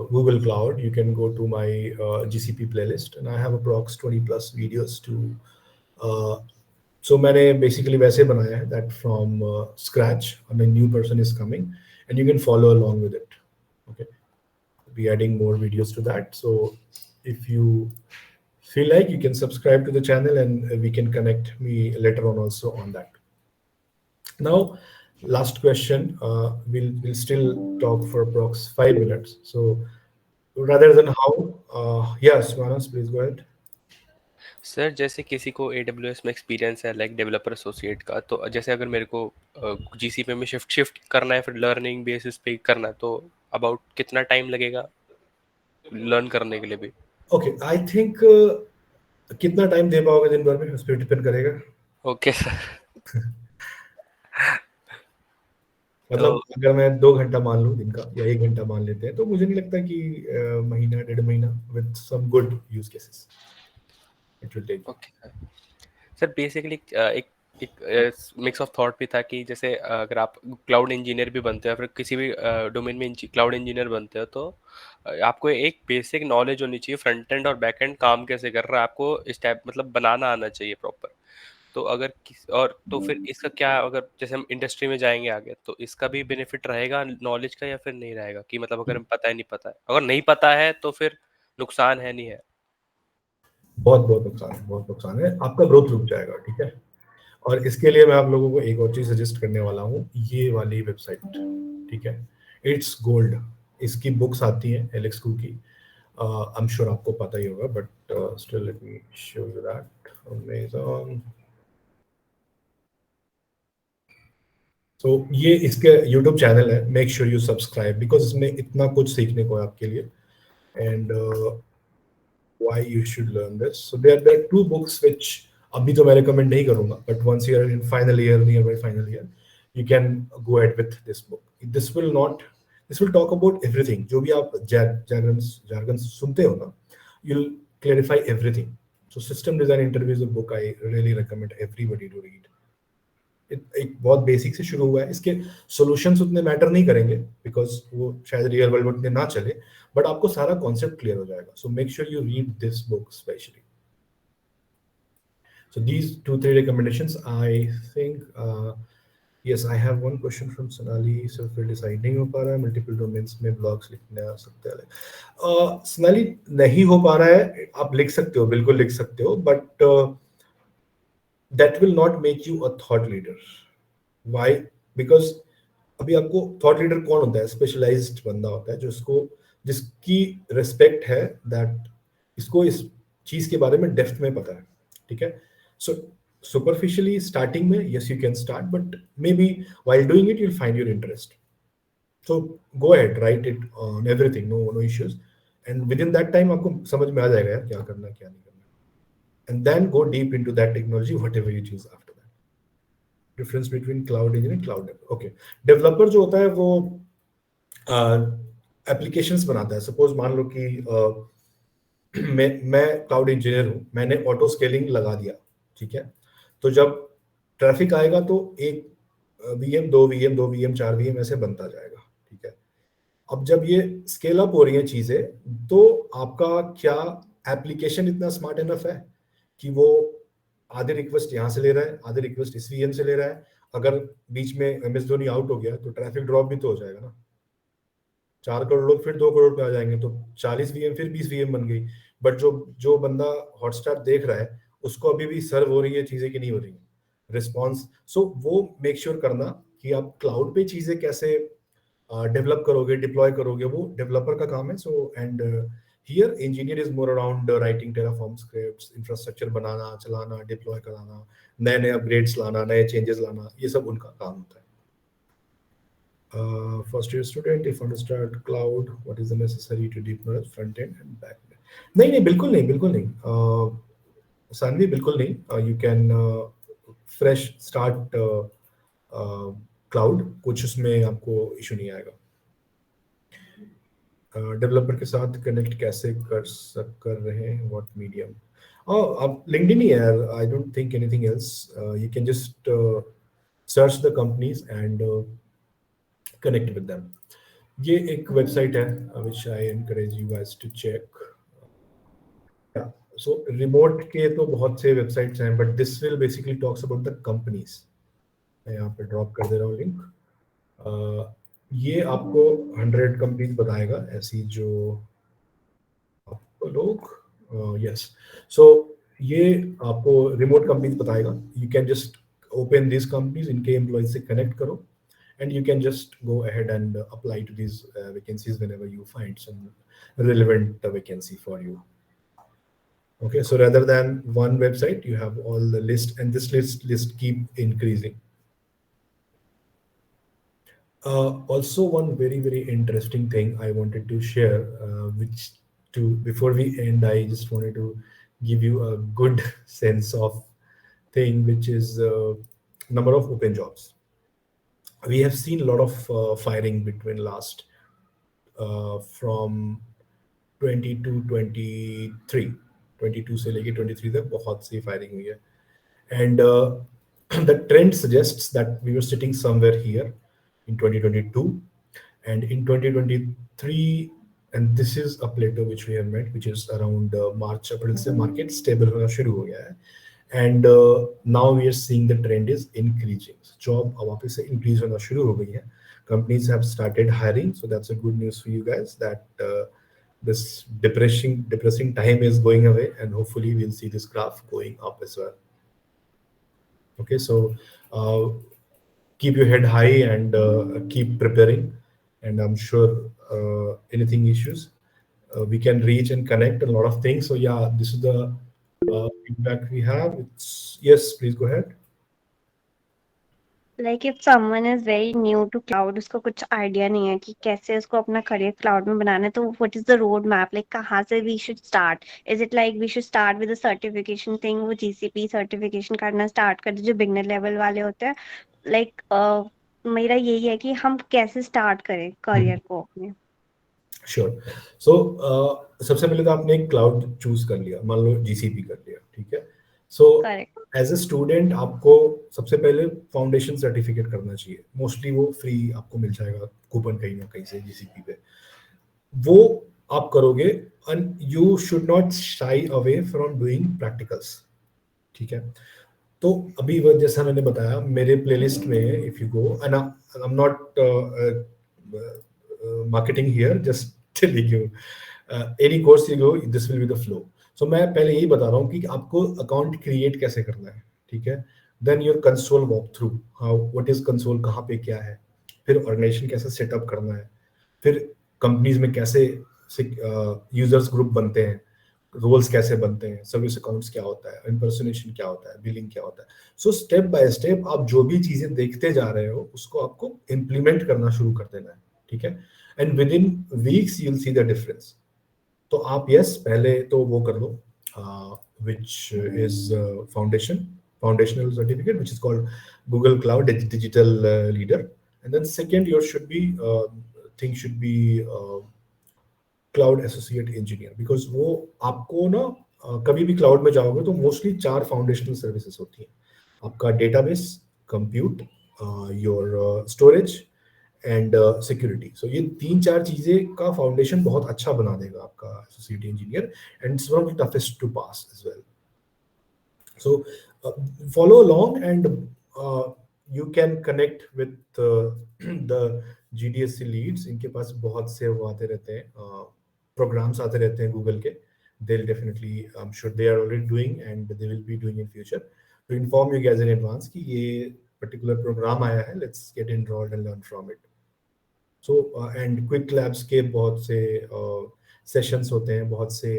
Google Cloud, you can go to my GCP playlist, and I have approx 20 plus videos to so मैंने basically वैसे बनाया है that from scratch, and a new person is coming, and you can follow along with it. Okay, be adding more videos to that. So if you feel like, you can subscribe to the channel, and we can connect me later on also on that. Now, last question. We'll still talk for approx 5 minutes. So rather than how, yes, Manas, please go ahead. Sir जैसे किसी को AWS में experience है like developer associate का, तो जैसे अगर मेरे को GCP में शिफ्ट करना है, फिर लर्निंग बेसिस पे करना है, तो अबाउट कितना टाइम लगेगा लर्न करने के लिए भी? ओके, आई थिंक कितना टाइम दे पाओगे दिन भर में, उस पर डिपेंड करेगा। Okay sir. मतलब अगर मैं 2 घंटा मान लूँ दिन का, या 1 घंटा मान लेते हैं, तो मुझे नहीं लगता कि महीना 1.5 महीना with some good use cases it will take. Okay sir, basically एक एक मिक्स ऑफ थॉट भी था कि जैसे अगर आप क्लाउड इंजीनियर भी बनते हो, फिर किसी भी डोमेन में क्लाउड इंजीनियर बनते हो, तो आपको एक बेसिक नॉलेज होनी चाहिए फ्रंट एंड और बैक एंड काम कैसे कर रहा है, आपको स्टेप मतलब बनाना आना चाहिए प्रॉपर। तो अगर और तो फिर इसका क्या, अगर जैसे हम इंडस्ट्री में जाएंगे आगे, तो इसका भी बेनिफिट रहेगा नॉलेज का या फिर नहीं रहेगा, कि मतलब अगर हमें पता है नहीं पता है, अगर नहीं पता है तो फिर नुकसान है नहीं है? बहुत बहुत नुकसान है, बहुत नुकसान है, आपका ग्रोथ रुक जाएगा। ठीक है, और इसके लिए मैं आप लोगों को एक और चीज सजेस्ट करने वाला हूँ, ये वाली वेबसाइट। ठीक है, इट्स गोल्ड। इसकी बुक्स आती हैं एलेक्स कू की, आई एम श्योर आपको पता ही होगा, but still let me show you that. Amazon. तो ये इसके यूट्यूब चैनल है, make sure you subscribe, because इसमें इतना कुछ सीखने को है आपके लिए। And why you should learn this. So there are two books which अभी तो मैं recommend नहीं करूँगा, but once you are in final year, nearby final year, you can go ahead with this book. This will not, this will talk about everything. जो भी आप jargons सुनते हो ना, you'll clarify everything. So system design interview is a book I really recommend everybody to read. एक बहुत basic से शुरू हुआ है, इसके सॉल्यूशंस उतने मैटर नहीं करेंगे बिकॉज वो शायद रियल वर्ल्ड में उतने ना चले, बट आपको सारा कॉन्सेप्ट क्लियर हो जाएगा. So make sure you read this book specially. So these 2-3 recommendations, I think. Yes, I have one question from Sonali. Self decide नहीं हो पा रहा है, मल्टीपल डोमेन्स में ब्लॉग्स लिखने आ सकते हैं. सोनाली, नहीं हो पा रहा है, आप लिख सकते हो, बिल्कुल लिख सकते हो, but that will not make you a thought leader. Why? Because अभी आपको थॉट लीडर कौन होता है? स्पेशलाइज्ड बंदा होता है, जो इसको, जिसकी रिस्पेक्ट है, दैट इसको इस चीज के बारे में डेप्थ में पता है. ठीक है, सो सुपरफिशियली स्टार्टिंग में yes you can start, but may be while doing it you'll find your interest. So go ahead, write it on everything, no issues, and within that time आपको समझ में आ जाएगा यार क्या करना क्या नहीं करना, and then go deep into that technology, whatever you choose after that. Difference between cloud engineer cloud developer. Okay, developer जो होता है वो एप्लीकेशंस बनाता है. सपोज मान लो कि मैं क्लाउड इंजीनियर हूँ, मैंने ऑटो स्केलिंग लगा दिया. ठीक है, तो जब ट्रैफिक आएगा तो एक वीएम, दो वीएम, दो वीएम, चार वीएम ऐसे बनता जाएगा. ठीक है, अब जब ये स्केल अप हो रही हैं चीजें, तो आपका क्या एप्लीकेशन इतना स्मार्ट इनफ है कि वो आधे रिक्वेस्ट यहाँ से ले रहा है, आधे रिक्वेस्ट इस वीएम से ले रहा है. अगर बीच में एम एस धोनी आउट हो गया तो ट्रैफिक ड्रॉप भी तो हो जाएगा ना. 4 करोड़ लोग फिर 2 करोड़ पे आ जाएंगे, तो 40 वीएम फिर 20 वीएम बन गई. बट जो जो बंदा हॉटस्टार देख रहा है, उसको अभी भी सर्व हो रही है चीजें कि नहीं हो रही है, रिस्पॉन्स. सो वो मेक श्योर करना कि आप क्लाउड पे चीजें कैसे डेवलप करोगे, डिप्लॉय करोगे, वो डेवलपर का काम है. So and here engineer is more around writing Terraform scripts, infrastructure बनाना, चलाना, डिप्लॉय कराना, नए नए अपग्रेड्स लाना, नए चेंजेस लाना, ये सब उनका काम होता है. First year student, if want to start cloud, what is the necessary to deep knowledge front end and back end? नहीं नहीं, बिल्कुल नहीं, बिल्कुल नहीं सानवी, बिल्कुल नहीं. You can fresh start cloud, कुछ उसमें आपको इशू नहीं आएगा. डेवलपर के साथ कनेक्ट कैसे कर रहे हैं, व्हाट मीडियम? आप लिंक्डइन ही है, I don't think anything else. You can just search the companies and connect with them. ये एक वेबसाइट है which I encourage you guys to check. So remote के तो बहुत से वेबसाइट्स हैं, but this will basically talks about the companies. मैं यहाँ पे ड्रॉप कर दे रहा हूँ लिंक. ये आपको 100 कंपनीज बताएगा ऐसी जो आपको लोग, यस. सो ये आपको रिमोट कंपनीज बताएगा. You can just open this companies, इनके एम्प्लॉयज से कनेक्ट करो, and you can just go ahead and apply to these vacancies whenever you find some relevant vacancy for you. Okay, so rather than one website, you have all the list, and this list keep increasing. Also, one very interesting thing I wanted to share, which to before we end, I just wanted to give you a good sense of thing, which is number of open jobs. We have seen a lot of firing between last from 20 to 23 से लेके 23 तक बहुत सी firing हुई है. And The trend suggests that we were sitting somewhere here in 2022, and in 2023, and this is a plateau which we have met, which is around March April से market stable होना शुरू हो गया है, and now we are seeing the trend is increasing. Job अब वापस से increase होना शुरू हो गई है. Companies have started hiring, so that's a good news for you guys that this depressing time is going away, and hopefully we'll see this graph going up as well. Okay, so keep your head high and keep preparing, and I'm sure anything issues we can reach and connect a lot of things. So yeah, this is the feedback we have. It's yes, please go ahead. Like if someone is very new to cloud, उसको कुछ idea नहीं है कि कैसे उसको अपना career cloud में बनाना है, तो what is the road map? Like कहाँ से we should start? Is it like we should start with the certification thing, वो GCP certification करना start कर दे जो beginner level वाले होते हैं? Like मेरा यही है कि हम कैसे start करें career को अपने. श्योर. सो सबसे पहले तो आपने एक क्लाउड चूज कर लिया, मान लो जीसीपी कर लिया, ठीक है. सो Correct. एज ए स्टूडेंट आपको सबसे पहले फाउंडेशन सर्टिफिकेट करना चाहिए. मोस्टली वो फ्री आपको मिल जाएगा कूपन कहीं ना कहीं से जीसीपी पे, वो आप करोगे. And you should not shy away from doing practicals, ठीक है. तो अभी वो जैसा मैंने बताया मेरे प्लेलिस्ट में, if you go, and I am not marketing here, just telling you any course you go, this will be the flow. So मैं पहले यही बता रहा हूँ कि आपको अकाउंट क्रिएट कैसे करना है, ठीक है. Then your console walk through, how what is console, कहाँ पे क्या है, फिर ऑर्गेनाइजेशन कैसे सेटअप करना है, फिर कंपनीज में कैसे यूजर्स ग्रुप बनते हैं, रोल्स कैसे बनते हैं, सर्विस अकाउंट्स क्या होता है, इम्पर्सोनेशन क्या होता है, बिलिंग क्या होता है. सो स्टेप बाय स्टेप आप जो भी चीजें देखते जा रहे हो उसको आपको इम्प्लीमेंट करना शुरू कर देना है, ठीक है. And with in weeks you will see the difference. तो आप यस पहले तो वो कर लो which is foundational certificate which is called Google Cloud Digital Leader, and then second your should be thing should be cloud associate engineer, because वो आपको ना कभी भी क्लाउड में जाओगे तो मोस्टली 4 फाउंडेशनल सर्विसेज होती हैं. आपका database, compute, your storage and security. So ये 3-4 चीजें का फाउंडेशन बहुत अच्छा बना देगा आपका associate engineer, and it's one of the toughest to pass as well. So follow along and you can connect with the GDSC leads. इनके पास बहुत से वो आते रहते हैं, programs आते रहते हैं गूगल के. They'll definitely, I'm sure they are already doing and they will be doing in future, to inform you guys in advance कि ये particular program आया है, let's get enrolled and learn from it. So and quick labs के बहुत से sessions होते हैं, बहुत से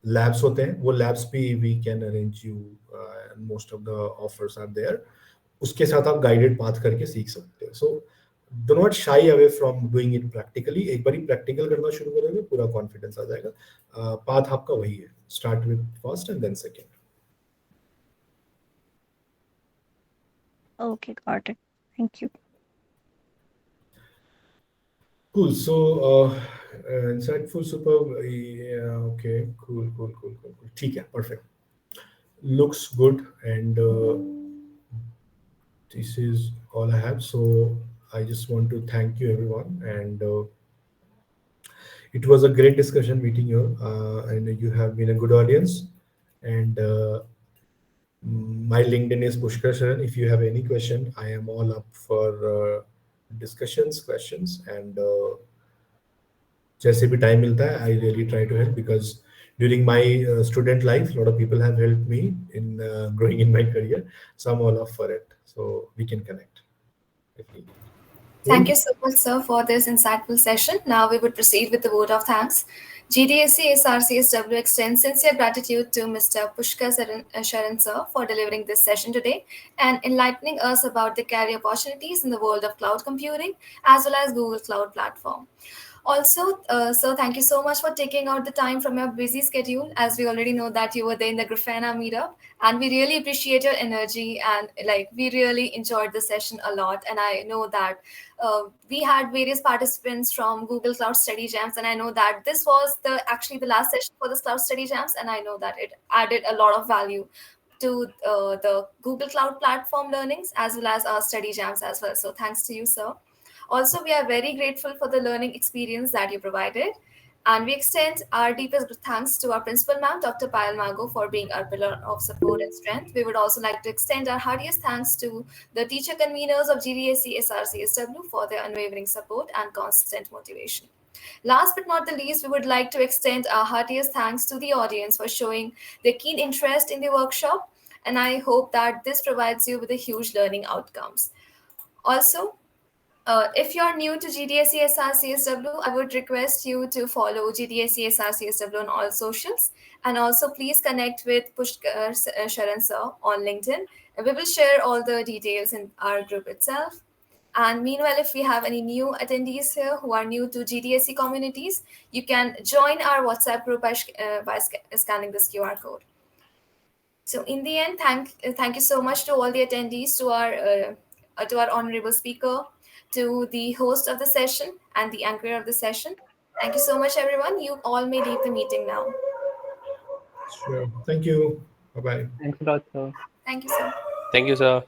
labs होते हैं. वो labs भी we can arrange you, and most of the offers are there. उसके साथ आप guided path करके सीख सकते हो. So do not shy away from doing it practically. एक बारी practical करना शुरू करोगे पूरा confidence आ जाएगा. Path आपका वही है, start with first and then second. Okay, got it. Thank you. Cool. So insightful, superb. Yeah, okay. Cool. ठीक है, perfect. Looks good, and this is all I have. So I just want to thank you everyone, and it was a great discussion meeting you, and you have been a good audience. And my LinkedIn is Pushkar Sharan. If you have any question, I am all up for discussions, questions, and जैसे भी time मिलता है, I really try to help, because during my student life, a lot of people have helped me in growing in my career. So I'm all up for it. So we can connect if needed. Thank you so much, sir, for this insightful session. Now we would proceed with the vote of thanks. GDSC SRCASW extends sincere gratitude to Mr. Pushkar Sharan, sir, for delivering this session today and enlightening us about the career opportunities in the world of cloud computing as well as Google Cloud Platform. Also, sir, thank you so much for taking out the time from your busy schedule, as we already know that you were there in the Grafana meetup, and we really appreciate your energy, and we really enjoyed the session a lot. And I know that we had various participants from Google Cloud Study Jams, and I know that this was actually the last session for this Cloud Study Jams, and I know that it added a lot of value to the Google Cloud Platform learnings as well as our study jams as well. So thanks to you, sir. Also, we are very grateful for the learning experience that you provided. And we extend our deepest thanks to our principal ma'am, Dr. Payal Mago, for being our pillar of support and strength. We would also like to extend our heartiest thanks to the teacher conveners of GDSC SRCSW for their unwavering support and constant motivation. Last but not the least, we would like to extend our heartiest thanks to the audience for showing their keen interest in the workshop. And I hope that this provides you with a huge learning outcomes. Also, if you're new to GDSC SRCSW, I would request you to follow GDSC SRCSW on all socials. And also, please connect with Pushkar Sharan sir on LinkedIn. And we will share all the details in our group itself. And meanwhile, if we have any new attendees here who are new to GDSC communities, you can join our WhatsApp group by scanning this QR code. So in the end, thank you so much to all the attendees, to our honorable speaker, to the host of the session and the anchor of the session. Thank you so much, everyone. You all may leave the meeting now. Sure. Thank you. Bye bye. Thanks a lot, sir. Thank you, sir. Thank you, sir.